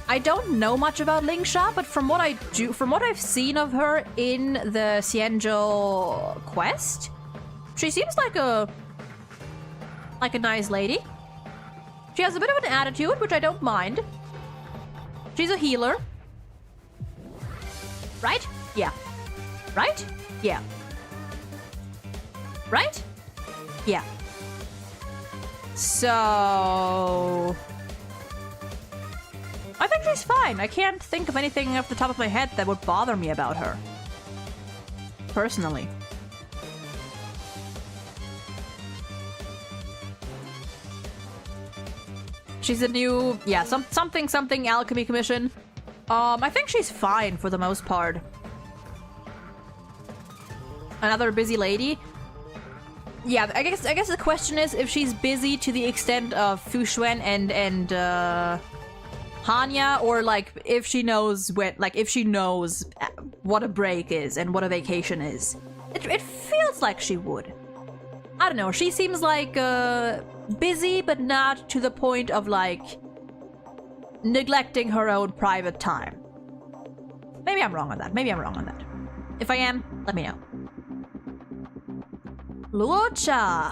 I don't know much about Lingsha, but from what I've seen of her in the Xianzhou quest, she seems like a nice lady. She has a bit of an attitude, which I don't mind. She's a healer. Right? Yeah. Right? Yeah. Right? Yeah. So... I think she's fine. I can't think of anything off the top of my head that would bother me about her. Personally. She's a new... Yeah, something alchemy commission. I think she's fine for the most part. another busy lady. Yeah, I guess the question is if she's busy to the extent of Fushuen and Hanya, or like if she knows what a break is and what a vacation is. It feels like she would. I don't know. She seems like busy, but not to the point of like neglecting her own private time. Maybe I'm wrong on that. If I am, let me know. Luocha.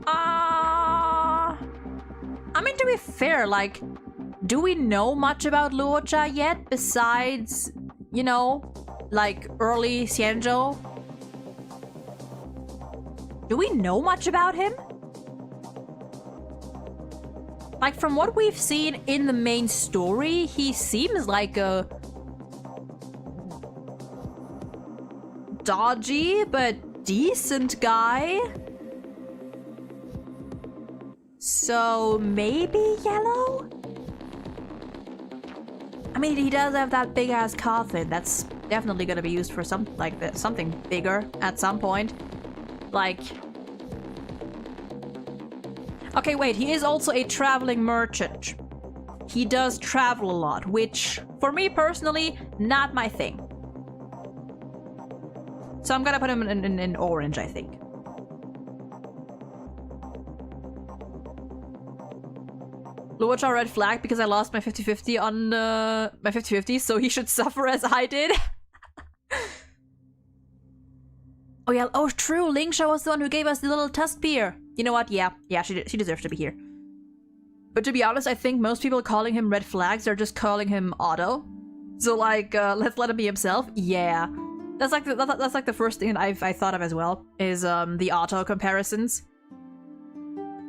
I mean, to be fair, like, do we know much about Luocha yet besides, you know, like early Xianzhou? Do we know much about him? Like, from what we've seen in the main story, he seems like a dodgy but decent guy. So maybe yellow? I mean, he does have that big ass coffin. That's definitely gonna be used for something bigger at some point. Like, okay, wait, he is also a traveling merchant. He does travel a lot, which, for me personally, not my thing. So I'm gonna put him in orange, I think. Luocha red flag because I lost my 50-50 on my 50-50, so he should suffer as I did. Oh yeah, oh true, Lingsha was the one who gave us the little tusk spear. You know what, yeah, she deserves to be here. But to be honest, I think most people calling him red flags are just calling him Otto. So like, let's let him be himself. Yeah, that's like the first thing I thought of as well, is the Otto comparisons.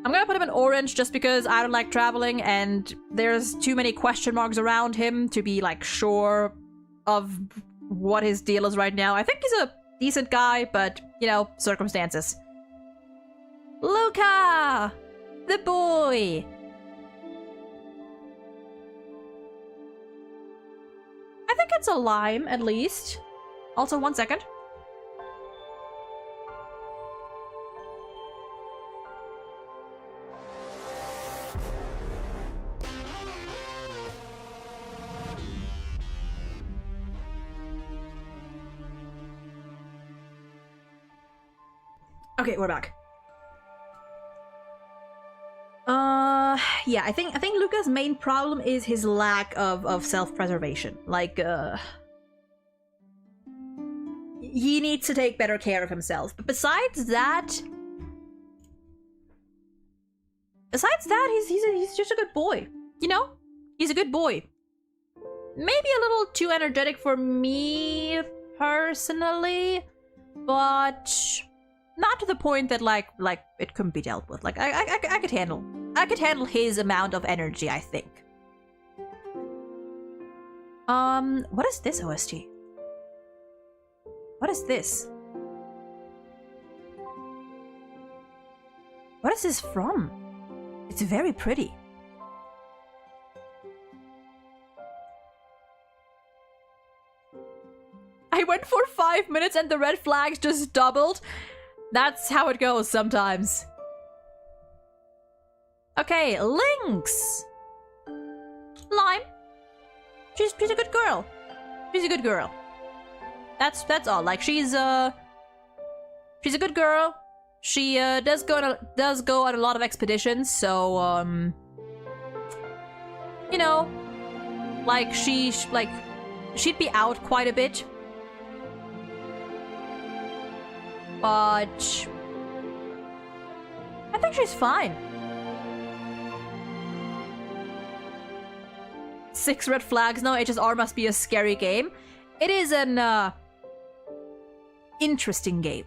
I'm gonna put him in orange just because I don't like traveling and there's too many question marks around him to be like sure of what his deal is right now. I think he's a decent guy, but you know, circumstances. Luca! The boy! I think it's a lime, at least. Also, 1 second. Okay, we're back. Yeah, I think Luca's main problem is his lack of self-preservation. Like, he needs to take better care of himself. But besides that, he's just a good boy. You know? He's a good boy. Maybe a little too energetic for me, personally, but not to the point that like it couldn't be dealt with. Like I could handle his amount of energy, I think. What is this OST? What is this? What is this from? It's very pretty. I went for 5 minutes and the red flags just doubled. That's how it goes sometimes. Okay, Lynx! Lime. She's a good girl. She's a good girl. That's all. Like, she's a good girl. She does go on a lot of expeditions, so you know, like she'd be out quite a bit. But I think she's fine. 6 red flags. No, HSR must be a scary game. It is an interesting game.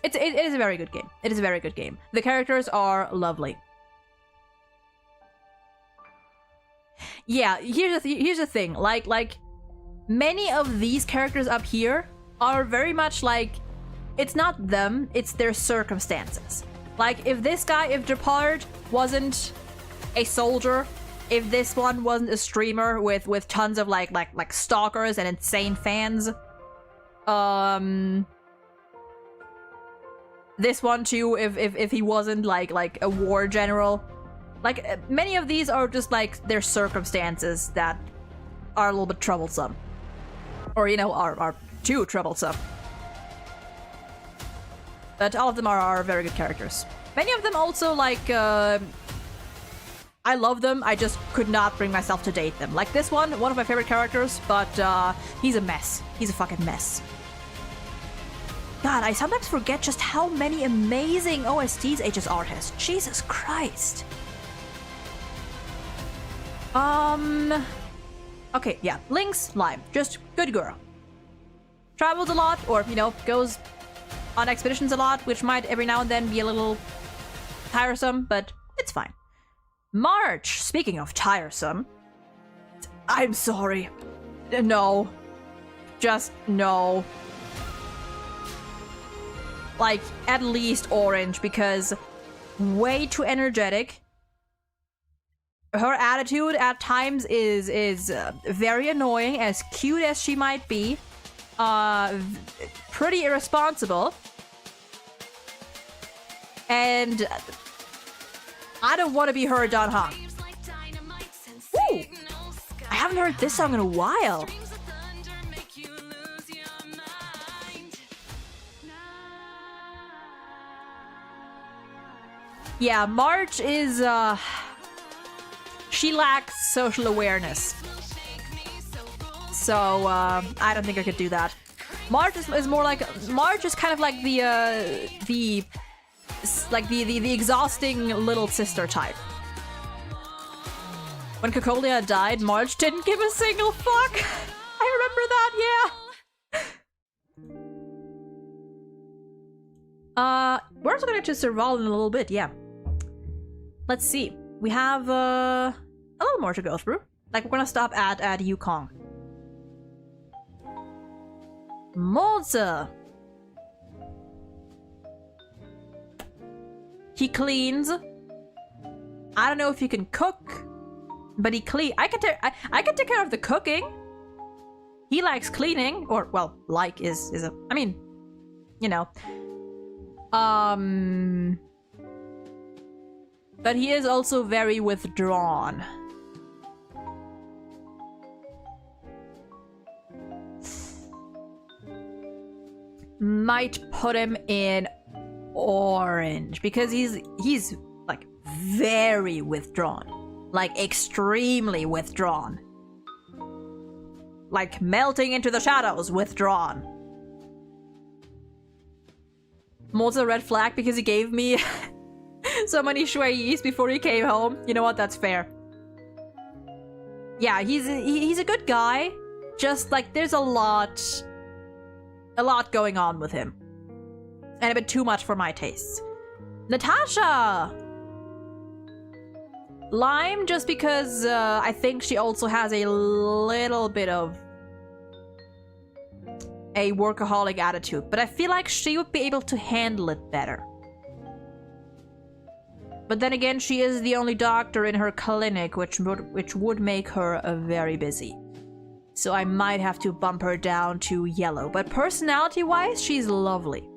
It is a very good game. It is a very good game. The characters are lovely. Yeah, here's the thing. Like many of these characters up here are very much like, it's not them, it's their circumstances. Like, if Depard wasn't a soldier, if this one wasn't a streamer with tons of like stalkers and insane fans, This one too, if he wasn't like a war general. Like, many of these are just like their circumstances that are a little bit troublesome. Or, you know, are too troublesome. But all of them are very good characters. Many of them also, like, I love them, I just could not bring myself to date them. Like this one of my favorite characters, but he's a mess. He's a fucking mess. God, I sometimes forget just how many amazing OSTs HSR has. Jesus Christ. Okay, yeah. Lynx, Lime. Just good girl. Travels a lot, or, you know, goes on expeditions a lot, which might every now and then be a little tiresome, but it's fine. March, speaking of tiresome. I'm sorry. No. Just no. Like, at least orange, because way too energetic. Her attitude at times is very annoying, as cute as she might be. Pretty irresponsible. And I don't want to be her Don Hong. Ooh! I haven't heard this song in a while. Yeah, March is, she lacks social awareness. So, I don't think I could do that. March is more like, March is kind of like the exhausting little sister type. When Cocolia died, March didn't give a single fuck. I remember that, yeah. We're also gonna to survival in a little bit, yeah. Let's see. We have a little more to go through. Like, we're gonna stop at Yukong. Moza. He cleans. I don't know if he can cook, but he clean. I can take care of the cooking. He likes cleaning, or well, like is a. I mean, you know. But he is also very withdrawn. Might put him in orange because he's like very withdrawn, like extremely withdrawn, like melting into the shadows, withdrawn. Moza red flag because he gave me so many shuais before he came home. You know what? That's fair. Yeah, he's a good guy. Just like there's a lot going on with him. And a bit too much for my tastes. Natasha! Lime, just because I think she also has a little bit of a workaholic attitude, but I feel like she would be able to handle it better. But then again, she is the only doctor in her clinic, which would make her very busy. So I might have to bump her down to yellow. But personality-wise, she's lovely.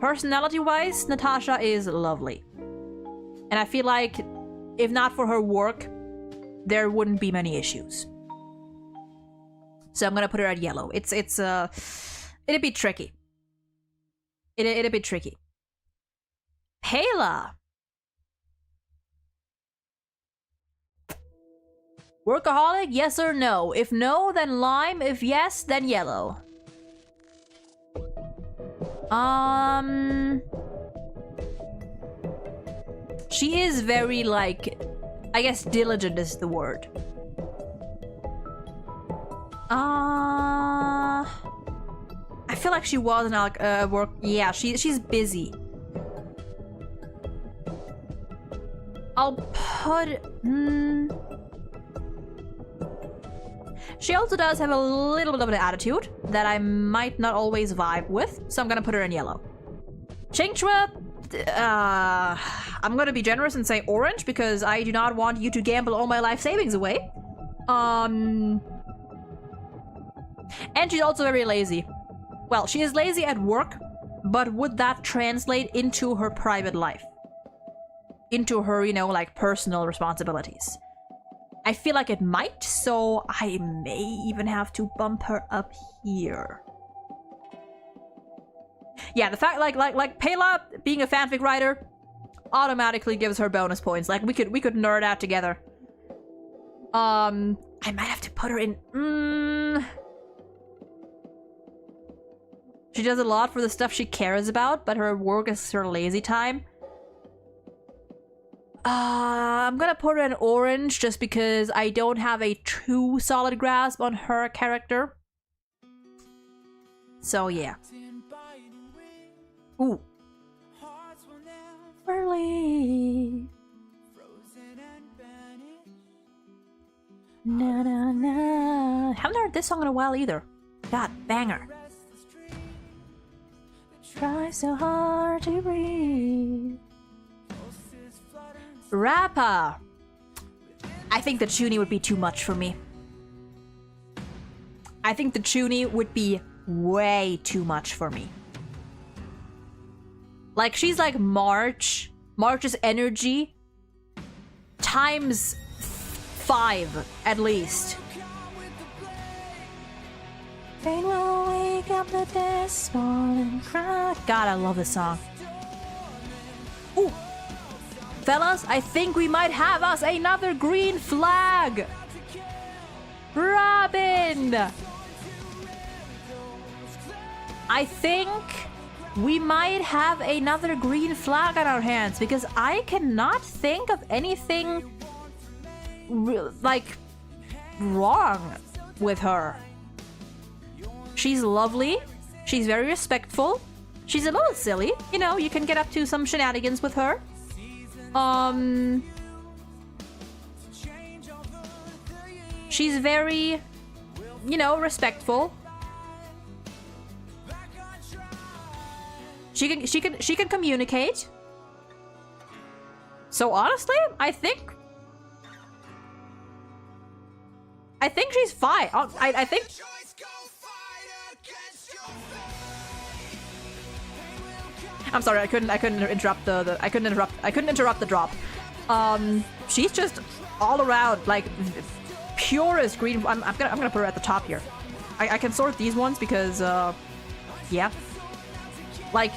Personality-wise, Natasha is lovely. And I feel like, if not for her work, there wouldn't be many issues. So I'm gonna put her at yellow. It'd be tricky. It'd be tricky. Pela! Workaholic, yes or no? If no, then lime. If yes, then yellow. She is very, like, I guess diligent is the word. I feel like she wasn't like work. Yeah, she's busy. I'll put. She also does have a little bit of an attitude that I might not always vibe with, so I'm gonna put her in yellow. Chingchua, I'm gonna be generous and say orange because I do not want you to gamble all my life savings away. And she's also very lazy. Well, she is lazy at work, but would that translate into her private life? Into her, you know, like personal responsibilities? I feel like it might, so I may even have to bump her up here. Yeah, the fact, like Pela being a fanfic writer automatically gives her bonus points. Like we could nerd out together. I might have to put her in. She does a lot for the stuff she cares about, but her work is her lazy time. I'm gonna put her in orange just because I don't have a too solid grasp on her character. So yeah. Ooh. Early. Na na na. Haven't heard this song in a while either. God, banger. Try so hard to breathe. Rapper. I think the Chuny would be too much for me. I think the Chuny would be way too much for me. Like, she's like March's energy times 5 at least. Pain will wake up the dead and cry. God, I love this song. Ooh. Fellas, I think we might have us another green flag. Robin. I think we might have another green flag on our hands because I cannot think of anything like wrong with her. She's lovely. She's very respectful. She's a little silly. You know, you can get up to some shenanigans with her. She's very, you know, respectful. She can communicate. So honestly, I think she's fine. I think. I'm sorry, I couldn't interrupt I couldn't interrupt the drop. She's just all around like purest green. I'm gonna put her at the top here. I can sort these ones because yeah. Like,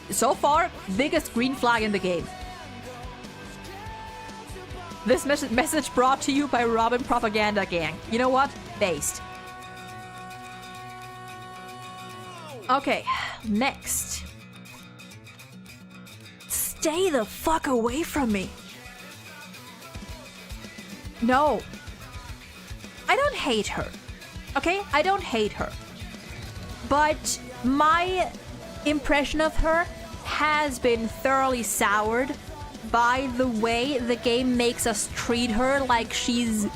so far, biggest green flag in the game. This message brought to you by Robin Propaganda Gang. You know what? Based. Okay, next. Stay the fuck away from me. No. I don't hate her. Okay? I don't hate her. But my impression of her has been thoroughly soured by the way the game makes us treat her like she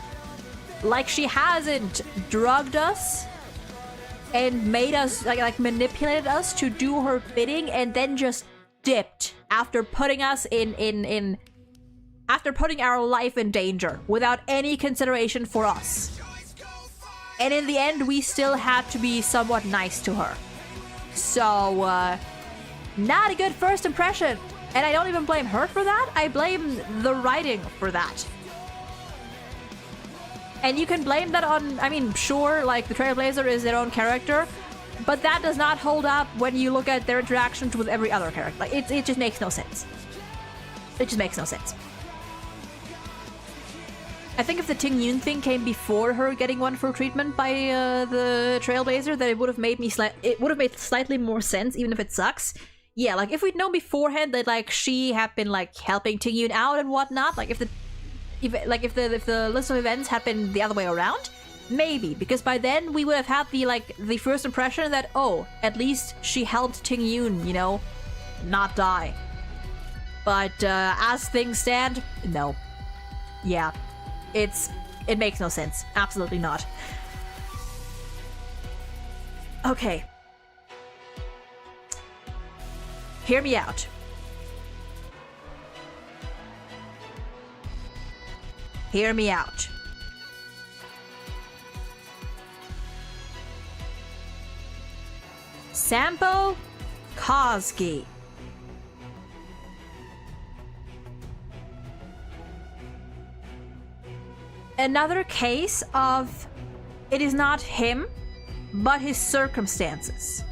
hasn't drugged us and made us like manipulated us to do her bidding and then just dipped after putting us after putting our life in danger without any consideration for us. And in the end, we still had to be somewhat nice to her. So, not a good first impression. And I don't even blame her for that. I blame the writing for that. And you can blame that on, I mean, sure, like, the Trailblazer is their own character, but that does not hold up when you look at their interactions with every other character. Like, it just makes no sense. It just makes no sense. I think if the Ting Yun thing came before her getting one for treatment by the Trailblazer, then it would have made made slightly more sense, even if it sucks. Yeah, like if we'd known beforehand that like she had been like helping Ting Yun out and whatnot, like if the list of events had been the other way around, maybe, because by then we would have had the first impression that, oh, at least she helped Ting Yun, you know, not die. But as things stand, no. Yeah. It makes no sense. Absolutely not. Okay. Hear me out. Hear me out. Sampo Koski. Another case of it is not him, but his circumstances.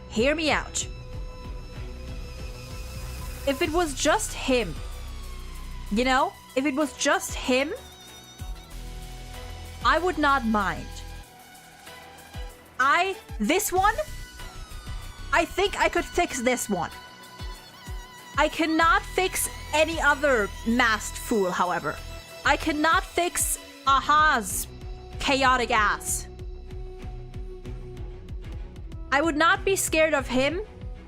Hear me out. If it was just him, you know, if it was just him, I would not mind. This one, I think I could fix this one. I cannot fix any other masked fool, however. I cannot fix Aha's chaotic ass. I would not be scared of him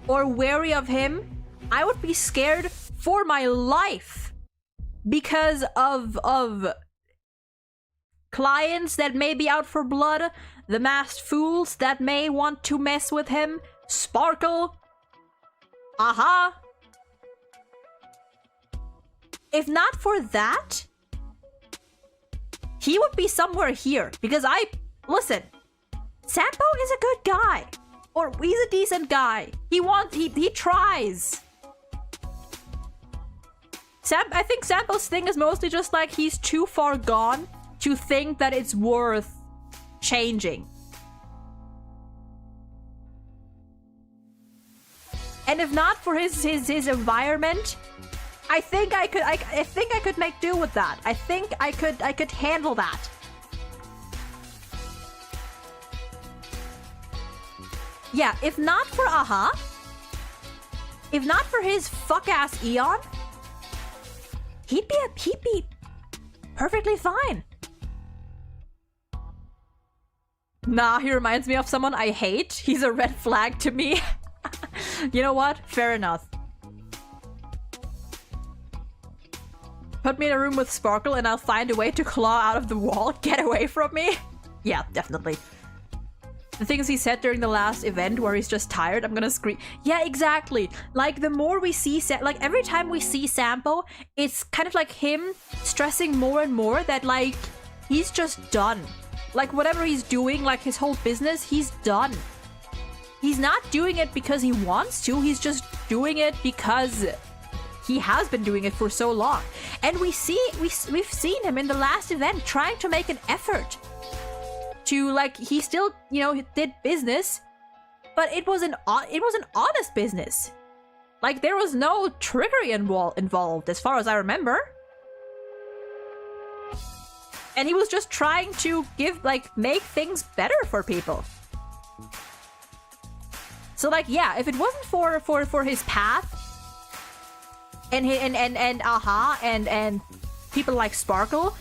or wary of him. I would be scared for my life because of clients that may be out for blood, the masked fools that may want to mess with him, Sparkle, Aha. If not for that, he would be somewhere here because listen, Sampo is a good guy. Or he's a decent guy. He tries. I think Sampo's thing is mostly just like he's too far gone to think that it's worth changing. And if not for his environment, I think I could make do with that. I think I could handle that. Yeah, if not for Aha, if not for his fuck-ass Eon, he'd be perfectly fine. Nah, he reminds me of someone I hate. He's a red flag to me. You know what? Fair enough. Put me in a room with Sparkle and I'll find a way to claw out of the wall. Get away from me. Yeah, definitely. The things he said during the last event where he's just tired, I'm gonna scream. Yeah, exactly. Like, the more we see like, every time we see Sampo, it's kind of like him stressing more and more that, like, he's just done. Like, whatever he's doing, like, his whole business, he's done. He's not doing it because he wants to, he's just doing it because he has been doing it for so long. And we've seen him in the last event trying to make an effort to, like, he still, you know, did business, but it was an honest business. Like, there was no trickery involved as far as I remember. And he was just trying to make things better for people. So, like, yeah, if it wasn't for his path and Aha and people like Sparkle,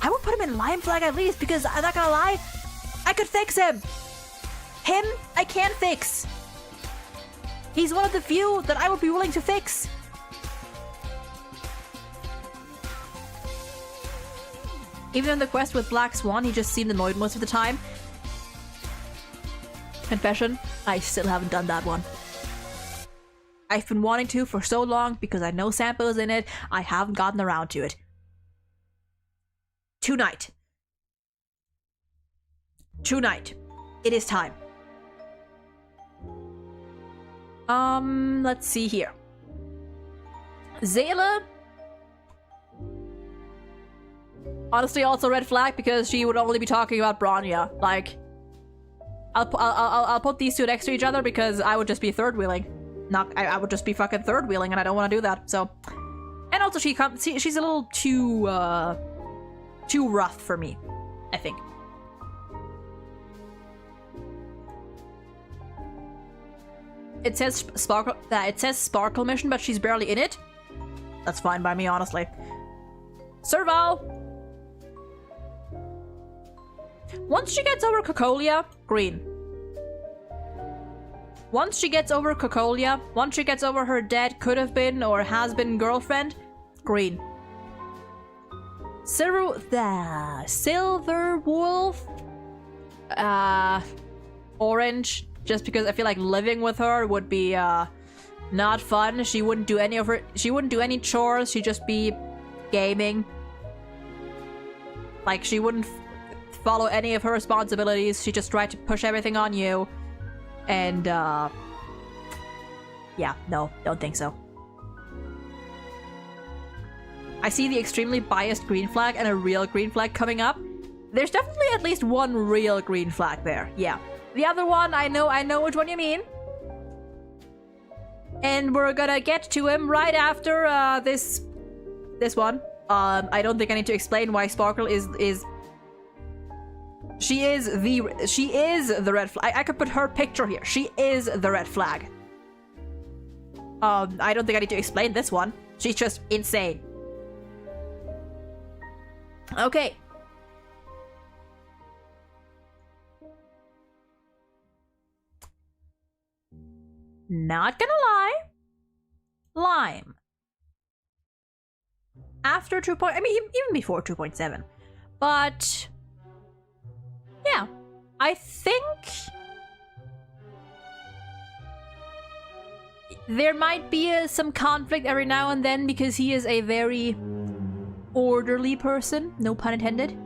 I would put him in Lion Flag at least, because I'm not gonna lie, I could fix him. Him, I can't fix. He's one of the few that I would be willing to fix. Even in the quest with Black Swan, he just seemed annoyed most of the time. Confession, I still haven't done that one. I've been wanting to for so long because I know Sampo's in it. I haven't gotten around to it. Tonight. It is time. Let's see here. Zayla. Honestly, also red flag because she would only be talking about Bronya. Like, I'll put these two next to each other because I would just be third wheeling. I would just be fucking third wheeling, and I don't want to do that. So, and also she's a little too rough for me, I think. It says Sparkle mission, but she's barely in it. That's fine by me, honestly. Serval. Once she gets over Cocolia, green. Once she gets over Cocolia, once she gets over her dead could have been or has been girlfriend, green. Silver Wolf, orange. Just because I feel like living with her would be not fun. She wouldn't do any chores. She'd just be gaming. Like, she wouldn't follow any of her responsibilities. She just tried to push everything on you. And, yeah, no, don't think so. I see the extremely biased green flag and a real green flag coming up. There's definitely at least one real green flag there. Yeah. The other one, I know which one you mean. And we're gonna get to him right after this one. I don't think I need to explain why Sparkle is she is the red flag. I could put her picture here. She is the red flag. I don't think I need to explain this one. She's just insane. Okay. Not gonna lie. Lime. After 2. I mean, even before 2.7. But yeah, I think there might be some conflict every now and then because he is a very orderly person, no pun intended.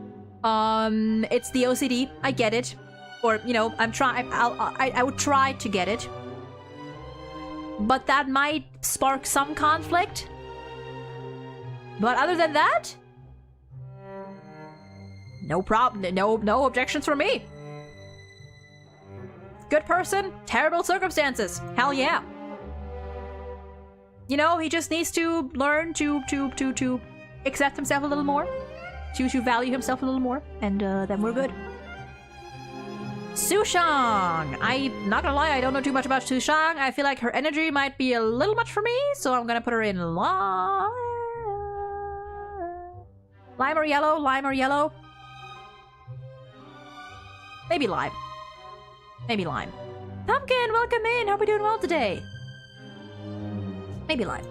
It's the OCD. I get it, or you know, I would try to get it, but that might spark some conflict. But other than that, no problem. No objections from me. Good person, terrible circumstances. Hell yeah. You know, he just needs to learn to accept himself a little more, to value himself a little more, and then we're good. Sushang! I'm not gonna lie, I don't know too much about Sushang. I feel like her energy might be a little much for me, so I'm gonna put her in lime. Lime or yellow? Lime or yellow? Maybe lime. Maybe lime. Pumpkin, welcome in! Hope you're doing well today. Maybe lime.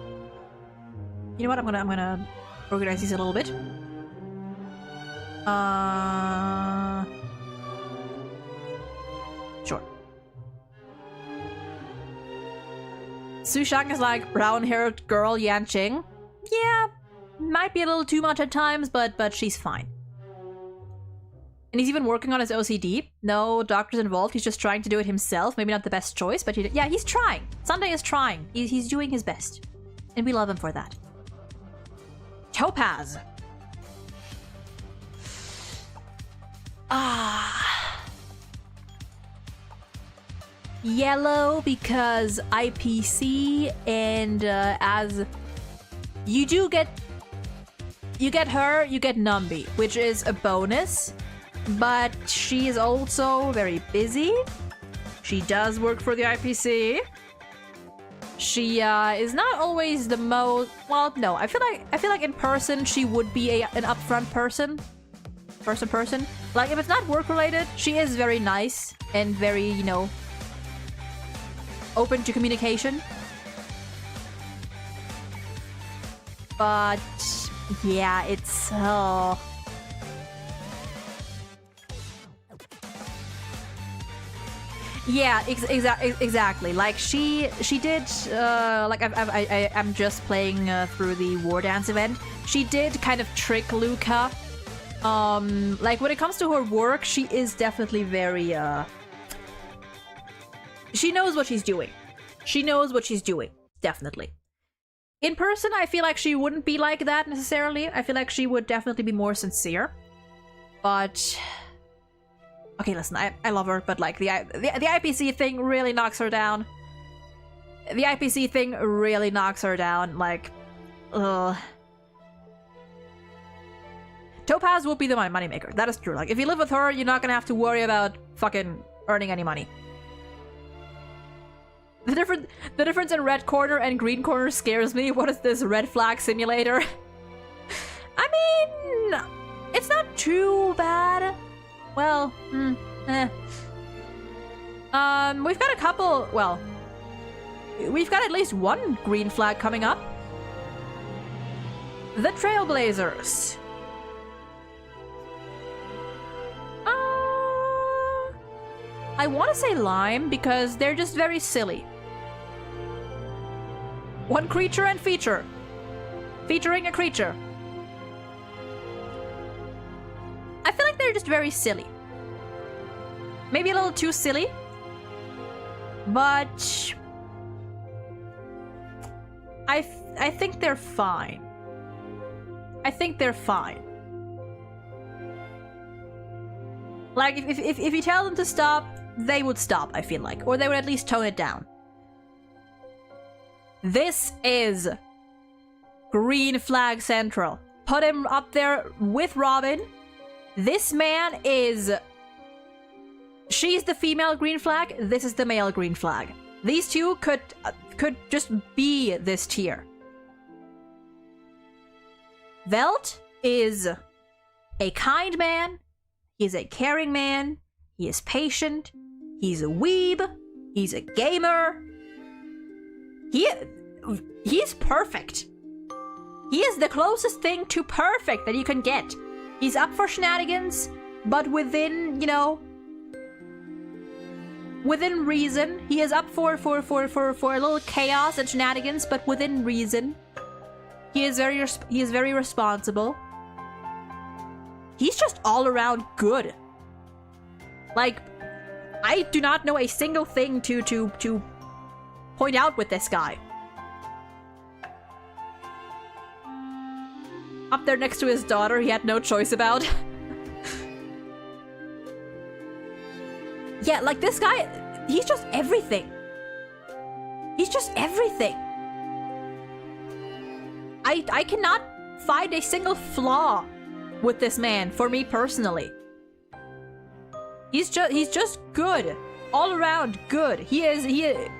You know what? I'm gonna organize these a little bit. Sure. Sushang is like brown-haired girl Yanqing. Yeah, might be a little too much at times, but she's fine. And he's even working on his OCD. No doctors involved. He's just trying to do it himself. Maybe not the best choice, but yeah, he's trying. Sunday is trying. He's doing his best. And we love him for that. Topaz. Yellow because IPC, and as you get her, you get Numby, which is a bonus. But she is also very busy. She does work for the IPC. She is not always the most, well, no, I feel like in person she would be an upfront person. Like if it's not work related, she is very nice and very, you know, open to communication. But yeah, it's yeah, exactly. Like she did. Like I'm just playing through the War Dance event. She did kind of trick Luca. Like when it comes to her work, she is definitely very. She knows what she's doing. She knows what she's doing. Definitely. In person, I feel like she wouldn't be like that necessarily. I feel like she would definitely be more sincere. But. Okay, listen, I love her, but like the IPC thing really knocks her down. The IPC thing really knocks her down, like, ugh. Topaz will be the moneymaker, that is true. Like, if you live with her, you're not gonna have to worry about fucking earning any money. The difference in red corner and green corner scares me. What is this, red flag simulator? I mean, it's not too bad. Well, we've got a couple, well, we've got at least one green flag coming up. The Trailblazers. I want to say lime because they're just very silly. One creature and feature. Featuring a creature. I feel like they're just very silly. Maybe a little too silly. But I think they're fine. I think they're fine. Like, if you tell them to stop, they would stop, I feel like. Or they would at least tone it down. This is Green Flag Central. Put him up there with Robin. This man is... She's the female green flag, this is the male green flag. These two could just be this tier. Velt is a kind man, he's a caring man, he is patient, he's a weeb, he's a gamer. He's perfect. He is the closest thing to perfect that you can get. He's up for shenanigans, but within, you know, within reason. He is up for a little chaos and shenanigans, but within reason. He is very responsible. He's just all around good. Like, I do not know a single thing to point out with this guy. Up there next to his daughter, he had no choice about. Yeah, like this guy, he's just everything. He's just everything. I cannot find a single flaw with this man, for me personally. He's just good. All around good. He is the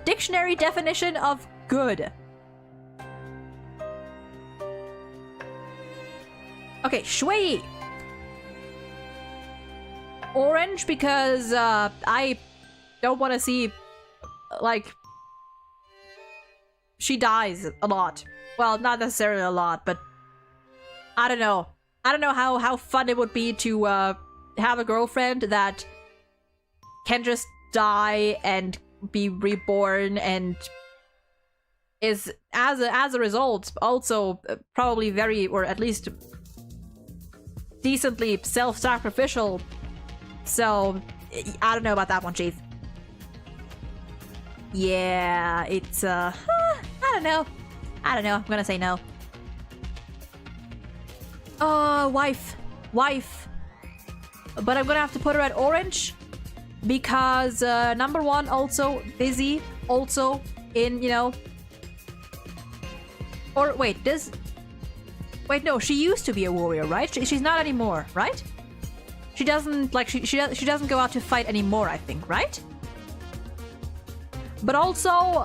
dictionary definition of good. Okay, Shui. Orange because I don't want to see, like, she dies a lot. Well, not necessarily a lot, but I don't know. I don't know how fun it would be to have a girlfriend that can just die and be reborn and is as a result also probably very, or at least decently self-sacrificial. So I don't know about that one, Chief. Yeah, it's I don't know. I'm gonna say no. Wife. But I'm gonna have to put her at orange because number one, also busy, also in, you know. Or wait, no, she used to be a warrior, right? She's not anymore, right? She doesn't, like, she doesn't go out to fight anymore, I think, right? But also,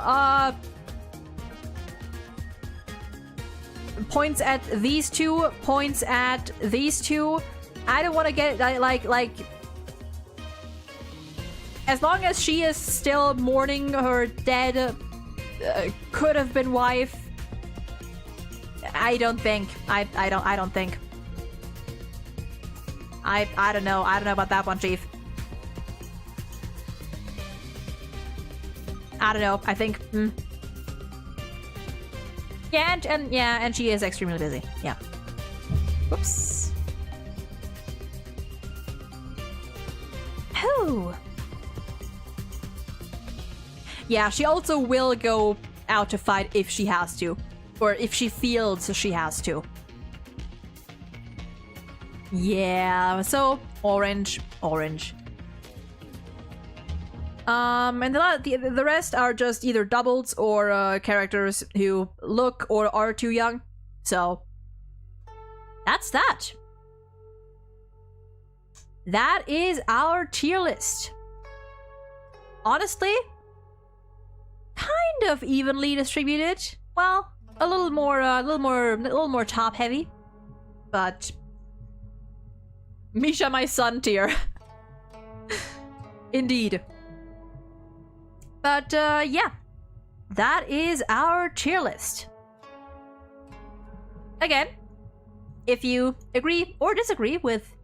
points at these two, points at these two. I don't want to get, like, as long as she is still mourning her dead, could have been wife, I don't think. I don't think. I don't know. I don't know about that one, Chief. I don't know. I think. Yeah, and she is extremely busy. Yeah. Whoops. Oh. Yeah, she also will go out to fight if she has to, or if she feels she has to. Yeah, so orange. And the rest are just either doubles or characters who look or are too young. So that's that. That is our tier list. Honestly, kind of evenly distributed. Well, a little more top heavy, but Misha, my son tier. Indeed. But yeah, that is our tier list. Again, if you agree or disagree with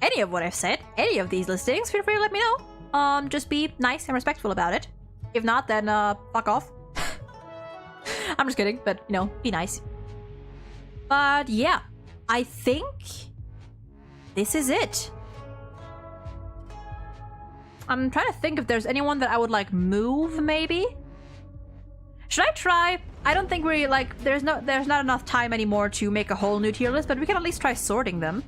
any of what I've said, any of these listings, feel free to let me know. Just be nice and respectful about it. If not, then fuck off. I'm just kidding, but you know, be nice. But yeah, I think this is it. I'm trying to think if there's anyone that I would like move, maybe? Should I try? I don't think we like there's not enough time anymore to make a whole new tier list, but we can at least try sorting them.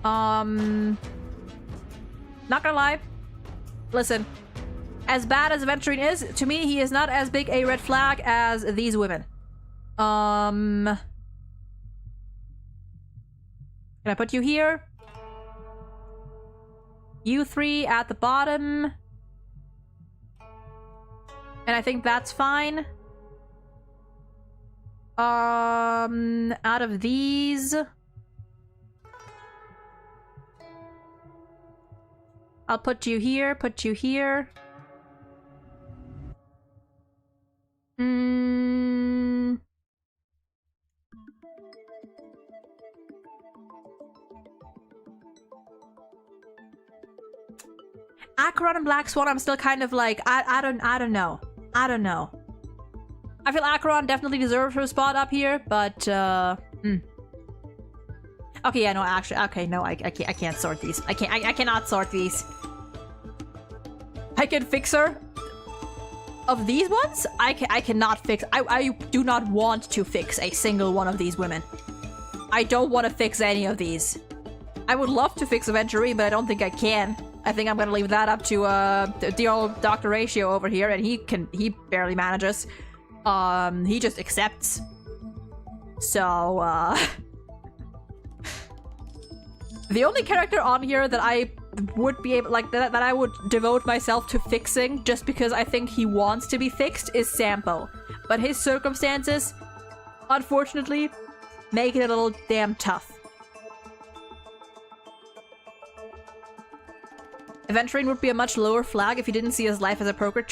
Not gonna lie. Listen, as bad as Aventurine is, to me he is not as big a red flag as these women. Can I put you here? You three at the bottom. And I think that's fine. Out of these, I'll put you here, put you here. Acheron and Black Swan, I'm still kind of like, I don't know. I don't know. I feel Acheron definitely deserves her spot up here, but, Okay, yeah, no, actually, okay, no, I can't sort these. I cannot sort these. I can fix her. Of these ones, I cannot fix. I do not want to fix a single one of these women. I don't want to fix any of these. I would love to fix Aventurine, but I don't think I can. I think I'm gonna leave that up to the old Dr. Ratio over here, and he barely manages. He just accepts. So, the only character on here that I would be able, like, that I would devote myself to fixing just because I think he wants to be fixed is Sampo. But his circumstances, unfortunately, make it a little damn tough. Aventurine would be a much lower flag if you didn't see his life as a poker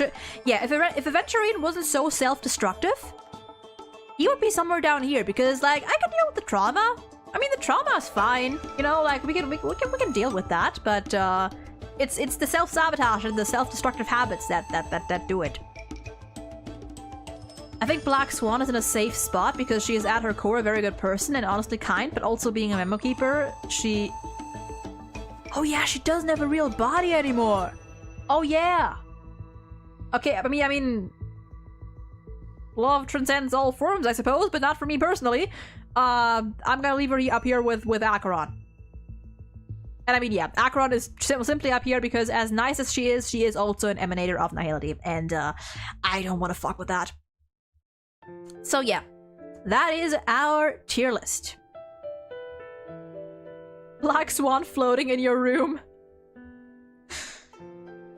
yeah, if Aventurine wasn't so self-destructive, he would be somewhere down here because, like, I can deal with the trauma. I mean, the trauma is fine, you know, like, we can deal with that, but, it's the self-sabotage and the self-destructive habits that do it. I think Black Swan is in a safe spot because she is at her core a very good person and honestly kind, but also being a memo keeper, she... Oh yeah, she doesn't have a real body anymore. Oh yeah. Okay, I mean, love transcends all forms, I suppose, but not for me personally. I'm gonna leave her up here with Acheron. And I mean, yeah, Acheron is simply up here because as nice as she is also an emanator of nihility, and I don't want to fuck with that. So yeah, that is our tier list. Black Swan floating in your room.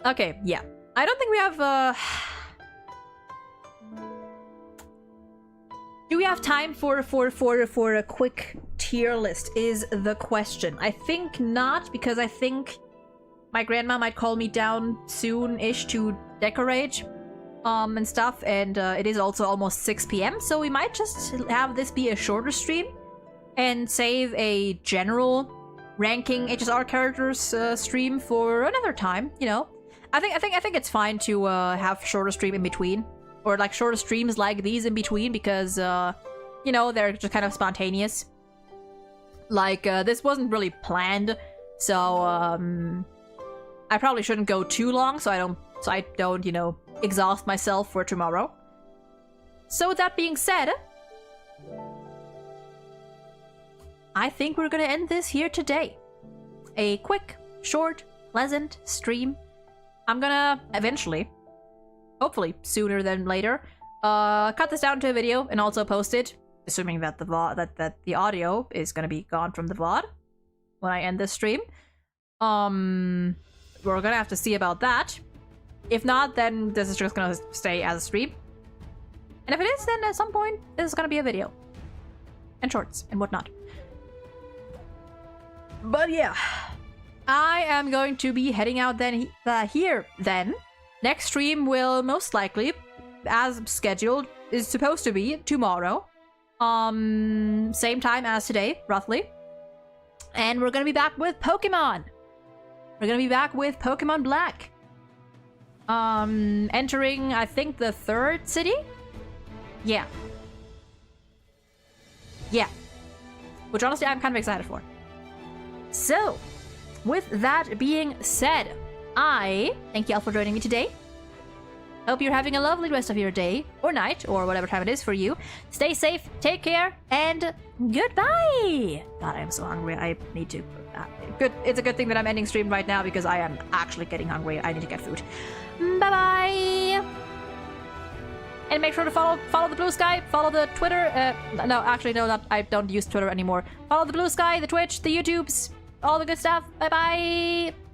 Okay, yeah. I don't think we have, do we have time for a quick tier list is the question. I think not, because I think my grandma might call me down soon-ish to decorate and stuff, and it is also almost 6 p.m, so we might just have this be a shorter stream and save a general ranking HSR characters stream for another time, you know. I think it's fine to have shorter stream in between, or like shorter streams like these in between, because you know, they're just kind of spontaneous. Like this wasn't really planned, so I probably shouldn't go too long, so I don't, you know, exhaust myself for tomorrow. So with that being said, I think we're gonna end this here today. A quick, short, pleasant stream. I'm gonna eventually, hopefully sooner than later, cut this down to a video and also post it, assuming that the VOD, that the audio is gonna be gone from the VOD when I end this stream. We're gonna have to see about that. If not, then this is just gonna stay as a stream. And if it is, then at some point this is gonna be a video and shorts and whatnot. But yeah, I am going to be heading out then here then. Next stream will most likely, as scheduled, is supposed to be tomorrow. Same time as today, roughly. And we're gonna be back with Pokemon. We're gonna be back with Pokemon Black. Entering, I think, the 3rd city? Yeah. Yeah. Which honestly I'm kind of excited for. So, with that being said, I thank you all for joining me today. Hope you're having a lovely rest of your day, or night, or whatever time it is for you. Stay safe, take care, and goodbye! God, I am so hungry. I need to... good. It's a good thing that I'm ending stream right now because I am actually getting hungry. I need to get food. Bye-bye! And make sure to follow the Blue Sky, follow the Twitter. No, actually, no, not. I don't use Twitter anymore. Follow the Blue Sky, the Twitch, the YouTubes, all the good stuff. Bye-bye!